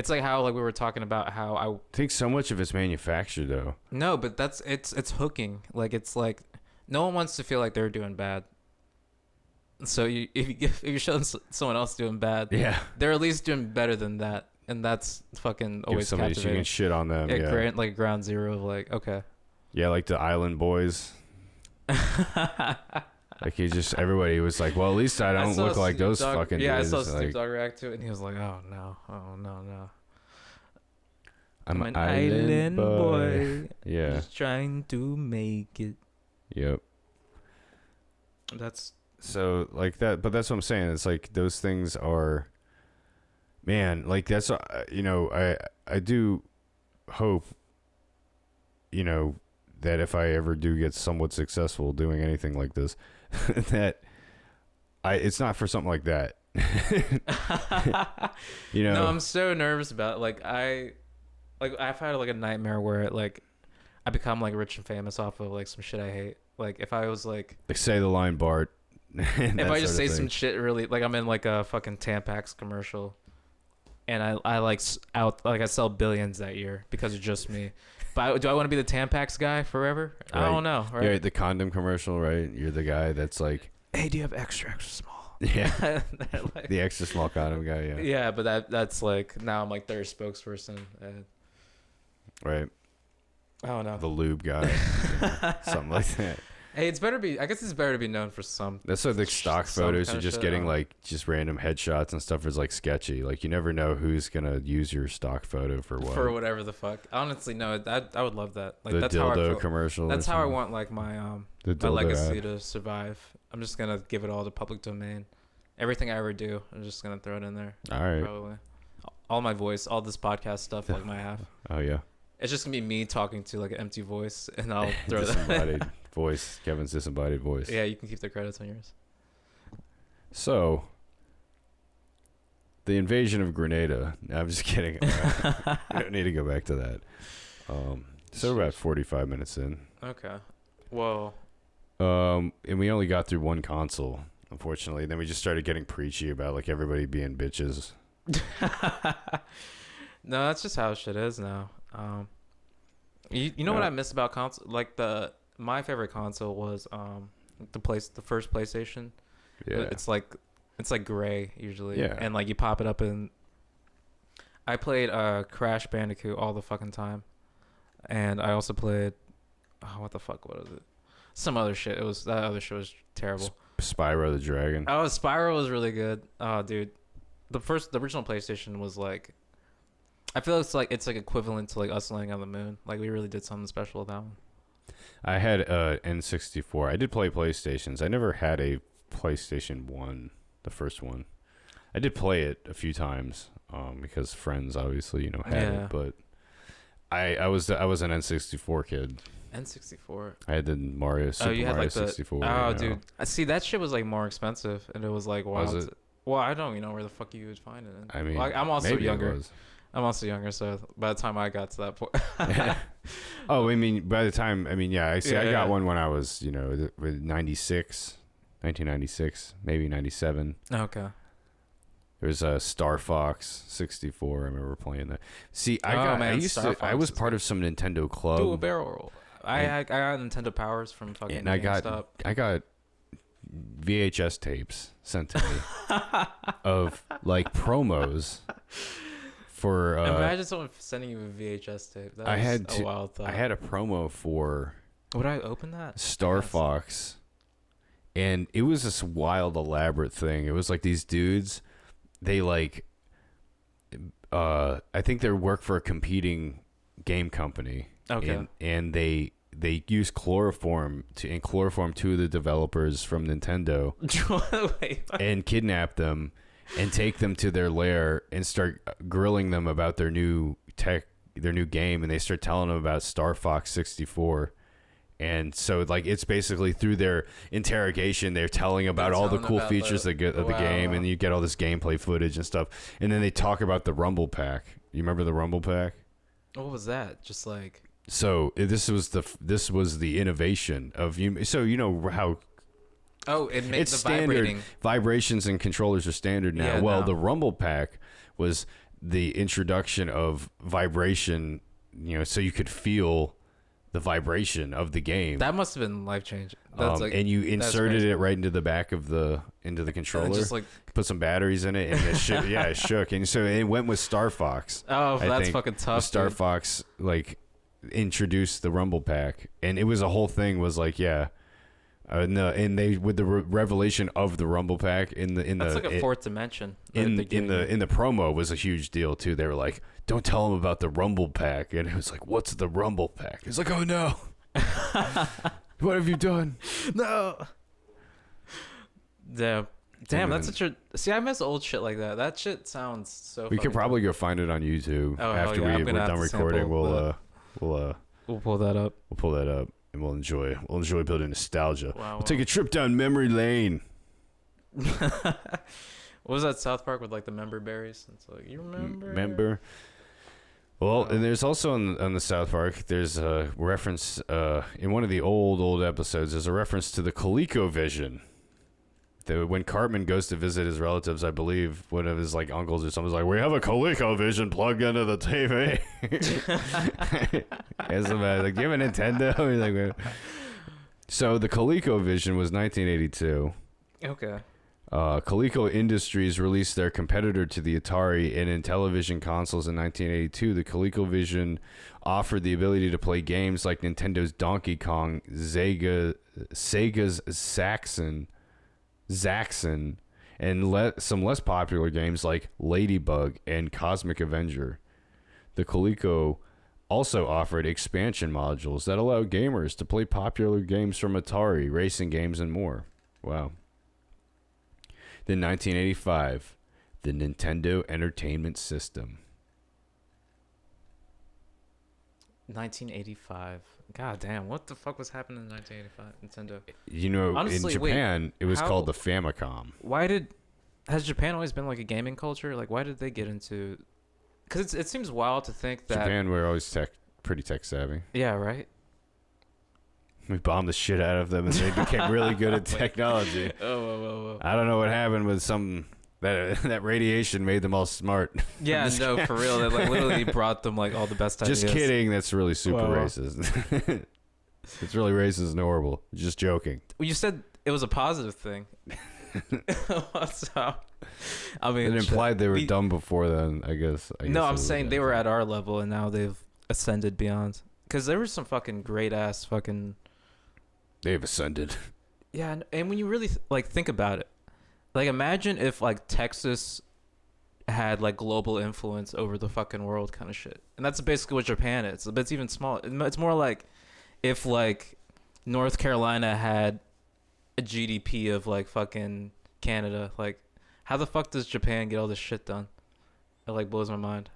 how like we were talking about how I think so much of it's manufactured, though. No, but it's hooking. Like, it's like no one wants to feel like they're doing bad. So if you show someone else doing bad, they're at least doing better than that, and that's fucking always captivating. You can shit on them. Like ground zero of like, okay. Yeah, like the Island Boys. Like, everybody was like, well, at least I don't look like those fucking dudes. Yeah, I saw Snoop Dogg react to it, and he was like, oh no. I'm an island boy. Yeah. Just trying to make it. Yep. That's so like that, but that's what I'm saying. It's like those things are, man, like that's, I do hope, that if I ever do get somewhat successful doing anything like this, that it's not for something like that. No, I'm so nervous about it. Like I've had like a nightmare where like I become like rich and famous off of like some shit I hate. Like if I was like say the line, Bart. If I just say some shit really, like I'm in like a fucking Tampax commercial, and I like I sell billions that year because of just me. But do I want to be the Tampax guy forever? Right. I don't know. Right? Yeah, the condom commercial, right? You're the guy that's like, hey, do you have extra small? Yeah, like, the extra small condom guy. Yeah. Yeah, but that's like now I'm like their spokesperson. Right. I don't know. The lube guy, something like that. Hey, I guess it's better to be known for some. That's why the stock photos are just getting like just random headshots and stuff is like sketchy. Like, you never know who's gonna use your stock photo for what. For whatever the fuck. Honestly, no, I would love that. Like, the that's dildo how I feel. Commercial. That's how I want like my legacy to survive. I'm just gonna give it all to public domain. Everything I ever do, I'm just gonna throw it in there. All right. Probably. All my voice, all this podcast stuff, like my half. Oh yeah. It's just gonna be me talking to like an empty voice, and I'll throw disembodied voice. Kevin's disembodied voice. Yeah, you can keep the credits on yours. So, the invasion of Grenada. No, I'm just kidding. We don't need to go back to that. So we're about 45 minutes in. Okay. Whoa. And we only got through one console, unfortunately. Then we just started getting preachy about like everybody being bitches. No, that's just how shit is now. You know what I miss about console? Like my favorite console was the first PlayStation. Yeah. It's like gray usually. Yeah. And like you pop it up and I played Crash Bandicoot all the fucking time. And I also played what the fuck was it? Some other shit. That other shit was terrible. Spyro the Dragon. Oh, Spyro was really good. Oh, dude. The original PlayStation was like, I feel it's like equivalent to like us landing on the moon. Like we really did something special with that one. I had N64. I did play PlayStations. I never had a PlayStation 1, the first one. I did play it a few times because friends obviously, had it, but I was an N64 kid. N64. I had the Super Mario 64. Oh, dude. See, that shit was like more expensive, and it was like wild. Was it? Well, I don't even know where the fuck you would find it. I mean, like, I'm also maybe younger. It was. I'm also younger, so by the time I got to that point. Oh, I mean, by the time, I got one when I was, 1996, maybe 97. Okay. There's a Star Fox 64. I remember playing that. See, I was part of some Nintendo club. Do a barrel roll. I got Nintendo Powers from fucking and GameStop. I got VHS tapes sent to me of like promos for. Imagine someone sending you a VHS tape. That was a wild thought. I had a promo for. Would I open that? Star Fox, and it was this wild, elaborate thing. It was like these dudes. They like. I think they work for a competing game company. Okay. And they use chloroform chloroform two of the developers from Nintendo and kidnap them and take them to their lair and start grilling them about their new game, and they start telling them about Star Fox 64. And so like it's basically through their interrogation they're telling about all the cool features of the game, and you get all this gameplay footage and stuff, and then they talk about the Rumble Pack. You remember the Rumble Pack? What was that? Just like. So this was the innovation of you. So you know how. Oh, it makes it's the standard. Vibrations and controllers are standard now. Yeah, well, the Rumble Pack was the introduction of vibration. So you could feel the vibration of the game. That must have been life changing. And you inserted it right into the back of the controller. Just like put some batteries in it, and it shook. Yeah, it shook, and so it went with Star Fox. Oh, that's fucking tough. Star Fox introduced the Rumble Pack, and it was a whole thing. Was like, and they with the revelation of the Rumble Pack that's like a fourth dimension. In the promo was a huge deal too. They were like, "Don't tell them about the Rumble Pack," and it was like, "What's the Rumble Pack?" It's like, "Oh no, what have you done?" No. Damn, that's such a. See, I miss old shit like that. That shit sounds so. We could probably go find it on YouTube after we're done recording. We'll pull that up. We'll pull that up, and we'll enjoy building nostalgia. Wow, we'll take a trip down memory lane. What was that South Park with like the member berries? It's like, you remember? Well, and there's also on the South Park, there's a reference in one of the old episodes. There's a reference to the ColecoVision. When Cartman goes to visit his relatives, I believe one of his like uncles or something's like, "We have a ColecoVision plugged into the TV." And somebody like, "Do you have a Nintendo?" He's like, so the ColecoVision was 1982. Okay. Coleco Industries released their competitor to the Atari, and in television consoles in 1982, the ColecoVision offered the ability to play games like Nintendo's Donkey Kong, Sega's Zaxxon, and some less popular games like Ladybug and Cosmic Avenger. The Coleco also offered expansion modules that allowed gamers to play popular games from Atari, racing games, and more. Wow. Then 1985, the Nintendo Entertainment System. 1985. God damn, what the fuck was happening in 1985 Nintendo? Honestly, in Japan, it was called the Famicom. Has Japan always been like a gaming culture? Like, why did they get into? Because it seems wild to think that Japan were always pretty tech savvy. Yeah, right. We bombed the shit out of them, and they became really good at technology. Whoa. I don't know what happened with that radiation made them all smart. Yeah, no, for real. That like literally brought them like all the best ideas. Just kidding. That's really super racist. It's really racist and horrible. Just joking. Well, you said it was a positive thing. So, I mean, it implied they were dumb before then. I guess no, I'm saying they were at our level, and now they've ascended beyond. Because there was some fucking great ass fucking. They've ascended. Yeah, and when you really like think about it, like imagine if like Texas had like global influence over the fucking world, kind of shit. And that's basically what Japan is. But it's even small. It's more like if like North Carolina had a GDP of like fucking Canada. Like, how the fuck does Japan get all this shit done? It like blows my mind.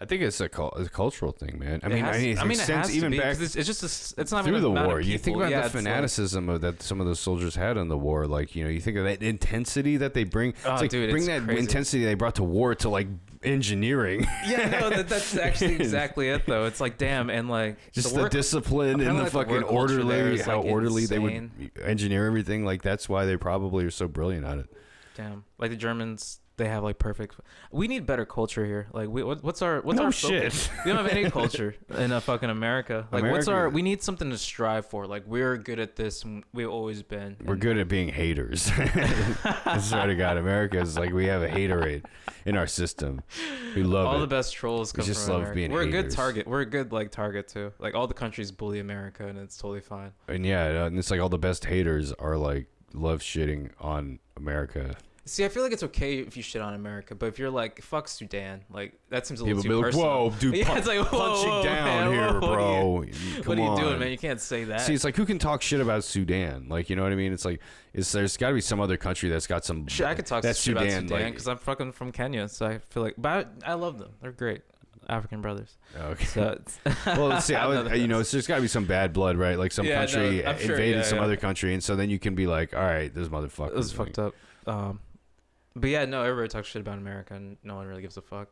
I think it's a cultural thing, man. I mean, it has to even be, back. it's just it's not through even the war. You think about the fanaticism that some of those soldiers had in the war. Like, you think of that intensity that they bring. It's like, dude, bring that crazy. Intensity they brought to war to like engineering. Yeah, no, that's actually exactly it though. It's like, damn, and like just the discipline and the fucking orderly, how orderly they would engineer everything. Like, that's why they probably are so brilliant at it. Damn, like the Germans. They have like perfect. We need better culture here. Like, what's our shit? Focus? We don't have any culture in fucking America. Like, we need something to strive for. Like, we're good at this. And we've always been. We're good at being haters. I swear to God, America is like, we have a haterade in our system. We love all it. the best trolls come we just from love America. being We're haters. a good target. We're a good like target too. Like all the countries bully America, and it's totally fine. And yeah, and it's like all the best haters are like love shitting on America. See, I feel like it's okay if you shit on America, but if you're like, fuck Sudan, like, that seems a little People too be like, personal. whoa, dude, yeah, it's like, punching down man, here, bro. What are you doing, man? You can't say that. See, it's like, who can talk shit about Sudan? Like, you know what I mean? It's like, there's got to be some other country that's got some... Sure, I could talk shit about Sudan because like, I'm fucking from Kenya, so I feel like... But I love them. They're great. African brothers. Okay. So well, let's see. There's got to be some bad blood, right? Like some country invaded some other country, and so then you can be like, all right, this motherfucker. This is fucked up. But yeah, no, everybody talks shit about America, and no one really gives a fuck.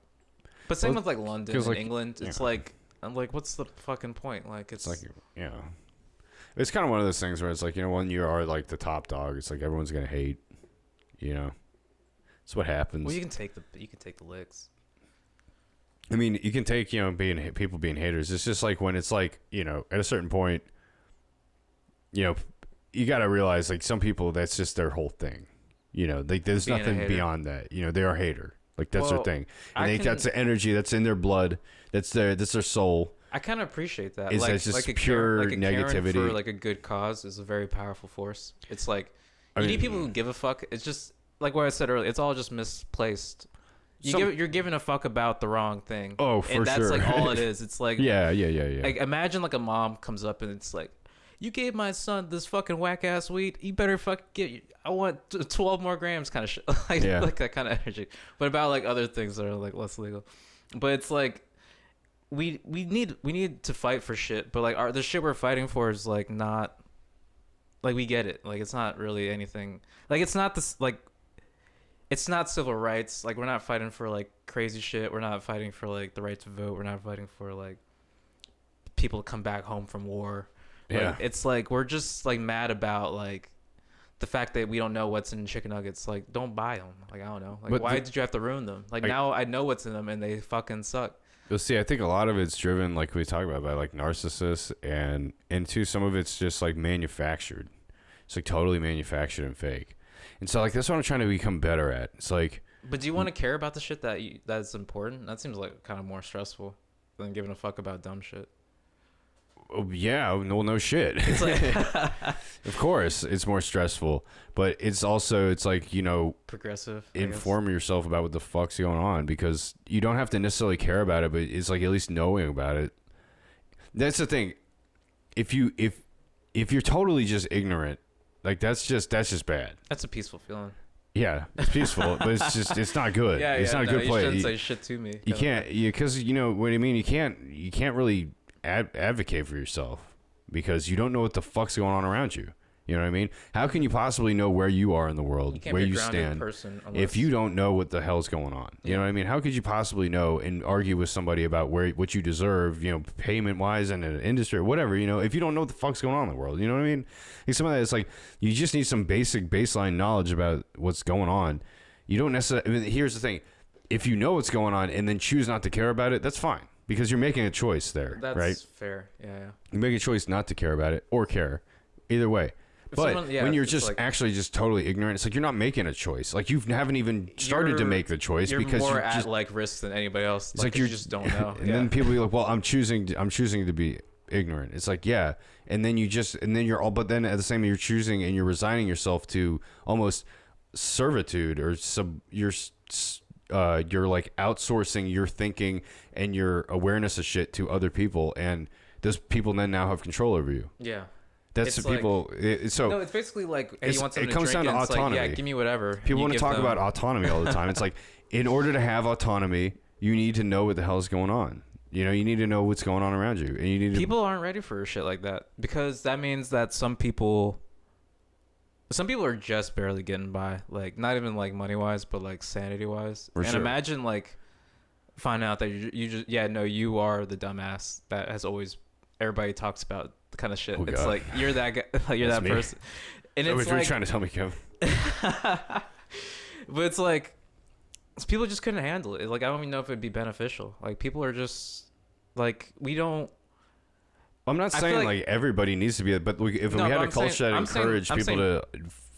But same with like London and like, England. It's like, I'm like, what's the fucking point? Like, it's like, it's kind of one of those things where it's like, when you are like the top dog, it's like everyone's gonna hate. It's what happens. Well, you can take the licks. I mean, you can take people being haters. It's just like when it's like at a certain point, you got to realize like some people that's just their whole thing. Like there's Being nothing beyond that. They're a hater. Like that's their thing. And that's the energy that's in their blood. That's their soul. I kind of appreciate that. It's just pure negativity. For like a good cause is a very powerful force. It's like you need people who give a fuck. It's just like what I said earlier. It's all just misplaced. You're giving a fuck about the wrong thing. Oh, for sure. And that's like all it is. It's like yeah. Like imagine like a mom comes up and it's like, you gave my son this fucking whack ass weed. You better I want 12 more grams, kind of shit. Like that kind of energy. But about like other things that are like less legal. But it's like we need to fight for shit. But like the shit we're fighting for is like not like we get it. Like it's not really anything. Like it's not this like. It's not civil rights. Like, we're not fighting for, like, crazy shit. We're not fighting for, like, the right to vote. We're not fighting for, like, people to come back home from war. Yeah. Like, it's, like, we're just, like, mad about, like, the fact that we don't know what's in chicken nuggets. Like, don't buy them. Like, I don't know. Like, why did you have to ruin them? Like, now I know what's in them, and they fucking suck. You'll see, I think a lot of it's driven, like we talked about, by, like, narcissists. And too, some of it's just, like, manufactured. It's, like, totally manufactured and fake. And so, like, that's what I'm trying to become better at. It's like... But do you want to care about the shit that's important? That seems like kind of more stressful than giving a fuck about dumb shit. Oh, yeah, no shit. It's like... Of course, it's more stressful. But it's also, it's like, progressive. Inform yourself about what the fuck's going on. Because you don't have to necessarily care about it, but it's like at least knowing about it. That's the thing. If you're totally just ignorant, like that's just bad. That's a peaceful feeling. Yeah, it's peaceful, but it's not good. It's not a good play. You shouldn't say shit to me. You can't, because you know what I mean. You can't really advocate for yourself because you don't know what the fuck's going on around you. You know what I mean? How can you possibly know where you are in the world, where you stand, if you don't know what the hell's going on? You know what I mean? How could you possibly know and argue with somebody about what you deserve, payment wise in an industry or whatever, if you don't know what the fuck's going on in the world? You know what I mean? Like some of that, it's like you just need some basic baseline knowledge about what's going on. You don't necessarily. I mean, here's the thing: if you know what's going on and then choose not to care about it, that's fine because you're making a choice there. That's right? Fair. Yeah. You make a choice not to care about it or care, either way. But when you're just actually just totally ignorant, it's like you're not making a choice. Like you haven't even started to make the choice because you're at just like risk than anybody else. It's like you just don't know. And then people be like, "Well, I'm choosing to be ignorant." It's like, yeah, and then you're all. But then at the same time, you're choosing and you're resigning yourself to almost servitude or you're like outsourcing your thinking and your awareness of shit to other people, and those people then now have control over you. Yeah. That's people. No, it's basically like you want something it comes to drink down to autonomy. like, yeah, give me whatever. People want to talk about autonomy all the time. It's like, in order to have autonomy, you need to know what the hell is going on. You need to know what's going on around you, and you need. People aren't ready for shit like that because that means that some people are just barely getting by, like not even like money wise, but like sanity wise. And imagine like finding out that you just you are the dumbass that has always everybody talks about. The kind of shit. It's like you're that guy, like you're that person, and it's what you're trying to tell me, Kev. But it's like people just couldn't handle it. Like I don't even know if it'd be beneficial. Like people are just like we don't. I'm not saying like everybody needs to be, but if we had a culture that encouraged people to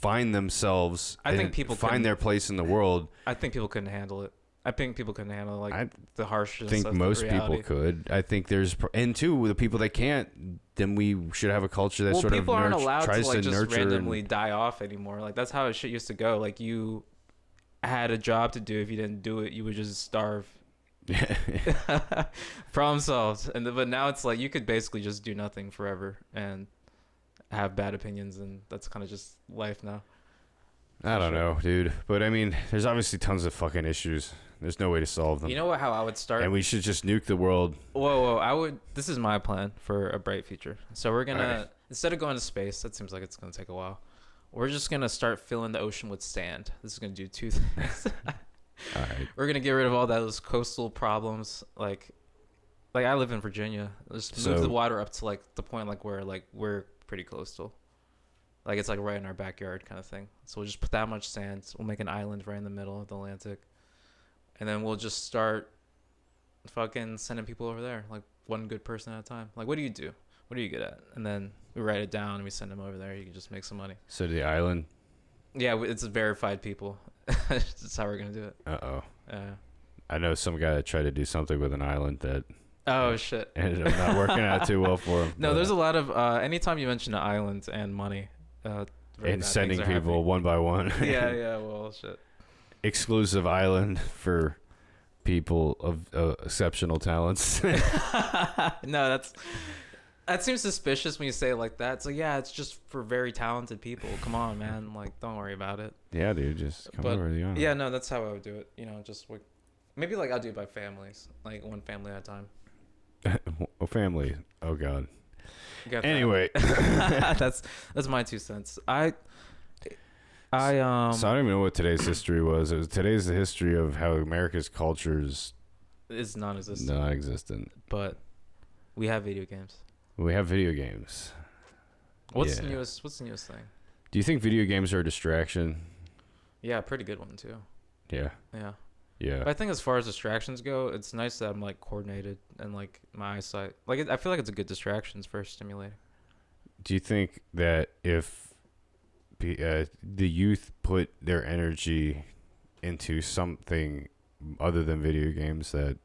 find themselves, I think people find their place in the world. I think people couldn't handle it. I think people couldn't handle the harshness. I think most people could. I think and two, the people that can't, then we should have a culture that sort of people aren't allowed tries to like to just randomly die off anymore. Like that's how shit used to go. Like you had a job to do. If you didn't do it, you would just starve. Problem solved. But now it's like you could basically just do nothing forever and have bad opinions, and that's kind of just life now. I don't know, dude. But I mean, there's obviously tons of fucking issues. There's no way to solve them. You know how I would start? And we should just nuke the world. Whoa. This is my plan for a bright future. So we're going to, instead of going to space, that seems like it's going to take a while. We're just going to start filling the ocean with sand. This is going to do two things. All right. We're going to get rid of all those coastal problems. Like I live in Virginia. Just move the water up to like the point like where like we're pretty coastal. Like it's like right in our backyard kind of thing. So we'll just put that much sand. We'll make an island right in the middle of the Atlantic. And then we'll just start fucking sending people over there, like one good person at a time. Like, what do you do? What are you good at? And then we write it down and we send them over there. You can just make some money. So the island? Yeah, it's verified people. That's how we're going to do it. Uh-oh. I know some guy that tried to do something with an island that... Oh, shit. Ended up not working out too well for him. No, there's a lot of... anytime you mention an island and money... and sending people happening. One by one. Yeah, well, shit. Exclusive island for people of exceptional talents. No, that seems suspicious when you say it like that. So yeah, it's just for very talented people. Come on, man. Like, don't worry about it. Yeah, dude, just come over to the island. Yeah, no, that's how I would do it. Just like maybe like I'll do it by families, like one family at a time. A family. Oh God. Anyway, that's my 2 cents. So I don't even know what today's history was. Today's the history of how America's culture is non-existent. But we have video games. We have video games. What's the newest thing? Do you think video games are a distraction? Yeah, pretty good one too. Yeah. But I think as far as distractions go, it's nice that I'm like coordinated and like my eyesight. Like I feel like it's a good distraction for stimulating. Do you think that if the youth put their energy into something other than video games, that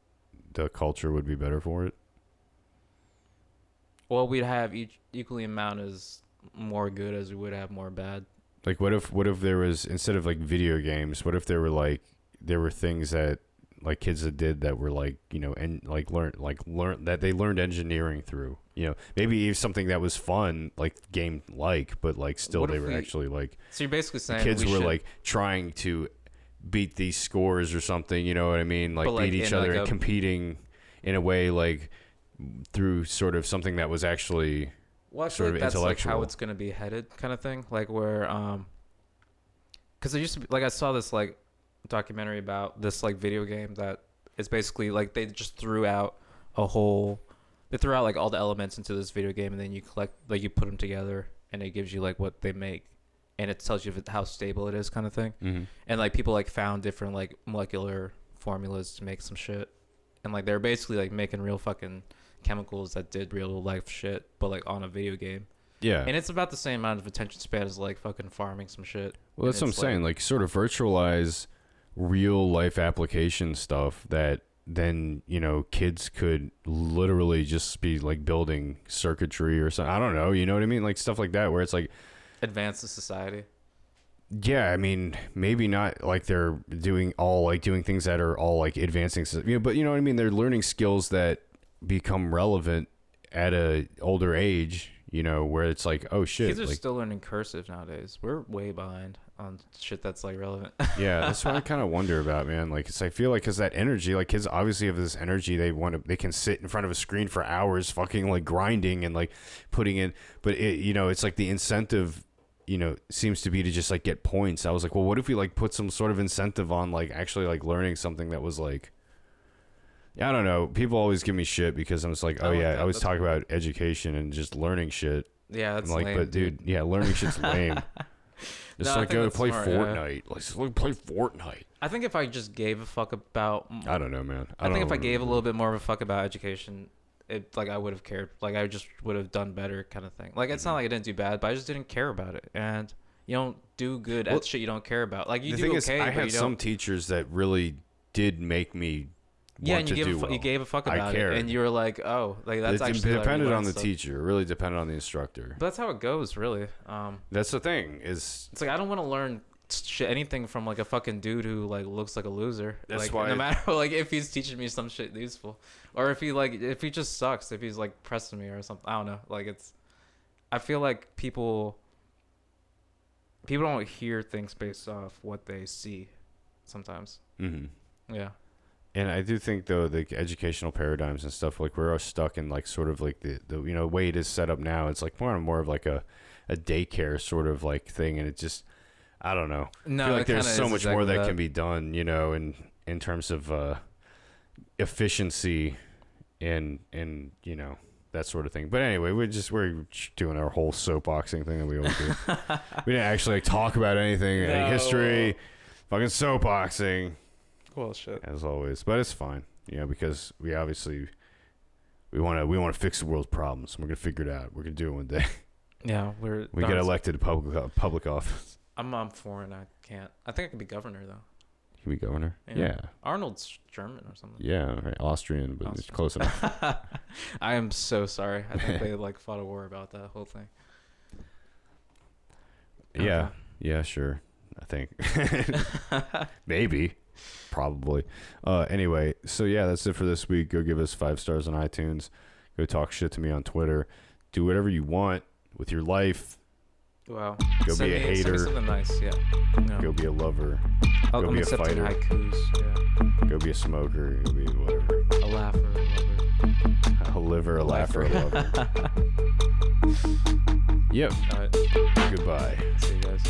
the culture would be better for it? Well, we'd have equally amount as more good as we would have more bad. Like, what if there was, instead of like video games, what if there were things that like kids that did that were like, and like learn that they learned engineering through, maybe something that was fun, like game, but like still they were actually like, so you're basically saying kids were like trying to beat these scores or something, you know what I mean? Like beat each other and competing in a way like through sort of something that was actually Well, I feel sort like of that's like intellectual. how it's gonna be headed, kind of thing. Like where, because there used to be like I saw this like documentary about this like video game that is basically like they just threw out they threw out like all the elements into this video game, and then you collect like you put them together, and it gives you like what they make, and it tells you how stable it is, kind of thing. Mm-hmm. And like people like found different like molecular formulas to make some shit, and like they're basically like making real fucking chemicals that did real life shit, but like on a video game. Yeah. And it's about the same amount of attention span as like fucking farming some shit. Well, that's what I'm saying. Like sort of virtualize real life application stuff that then, you know, kids could literally just be like building circuitry or something. I don't know. You know what I mean? Like stuff like that where it's like advance the society. Yeah, I mean, maybe not like they're doing things that are all like advancing, you know, but you know what I mean? They're learning skills that become relevant at a older age, you know, where it's like, oh shit. Kids are like, still learning cursive nowadays. We're way behind on shit that's like relevant. Yeah, that's what I kind of wonder about, man. Like, I feel like because that energy, like kids obviously have this energy. They can sit in front of a screen for hours, fucking like grinding and like putting in. But it, you know, it's like the incentive, you know, seems to be to just like get points. I was like, well, what if we like put some sort of incentive on like actually like learning something that was like, I don't know. People always give me shit because I'm just like, oh yeah, I always talk about education and just learning shit. Yeah, that's I'm like, lame, but dude, yeah, learning shit's lame. Just like go play Fortnite. Yeah. Let's play Fortnite. I think if I just gave a fuck about, I don't know, man. I think if I gave a little bit more of a fuck about education, it like I would have cared. Like I just would have done better, kind of thing. Like it's not like I didn't do bad, but I just didn't care about it. And you don't do good at shit you don't care about. Like you do okay. Is, I had some teachers that really did make me. Yeah, and you gave a fuck about it, and you were like, "Oh, like that's actually." It depended on the teacher. It really depended on the instructor. But that's how it goes, really. That's the thing. It's like I don't want to learn anything from like a fucking dude who like looks like a loser. That's like, why. No matter like if he's teaching me some shit useful, or if he just sucks, if he's like pressing me or something. I don't know. Like it's. I feel like people don't hear things based off what they see, sometimes. Mm-hmm. Yeah. And I do think though the educational paradigms and stuff, like we're all stuck in like sort of like the you know way it is set up now. It's like more of like a daycare sort of like thing, and it just I don't know. No, I feel like there's so much more that can be done, you know, in terms of efficiency and you know that sort of thing. But anyway, we're doing our whole soapboxing thing that we always do. We didn't actually like talk about anything, any history, fucking soapboxing. Well, shit. As always, but it's fine, you know, because we obviously we want to fix the world's problems. We're gonna figure it out. We're gonna do it one day. Yeah, we get elected to public office. I'm foreign. I can't. I think I can be governor though. You can be governor. Yeah. Arnold's German or something. Yeah, right. Austrian, but it's close enough. I am so sorry. I think they like fought a war about that whole thing. Yeah. Okay. Yeah. Sure. I think maybe. Probably. Anyway, so yeah, that's it for this week. Go give us 5 stars on iTunes. Go talk shit to me on Twitter. Do whatever you want with your life. Wow. Go be a hater. Send me something nice. Yeah. No. Go be a lover. Go be a fighter. Haikus. Yeah. Go be a smoker. Go be whatever. A laugher. A liver. A laugher. A lover. Yep. All right. Goodbye. See you guys.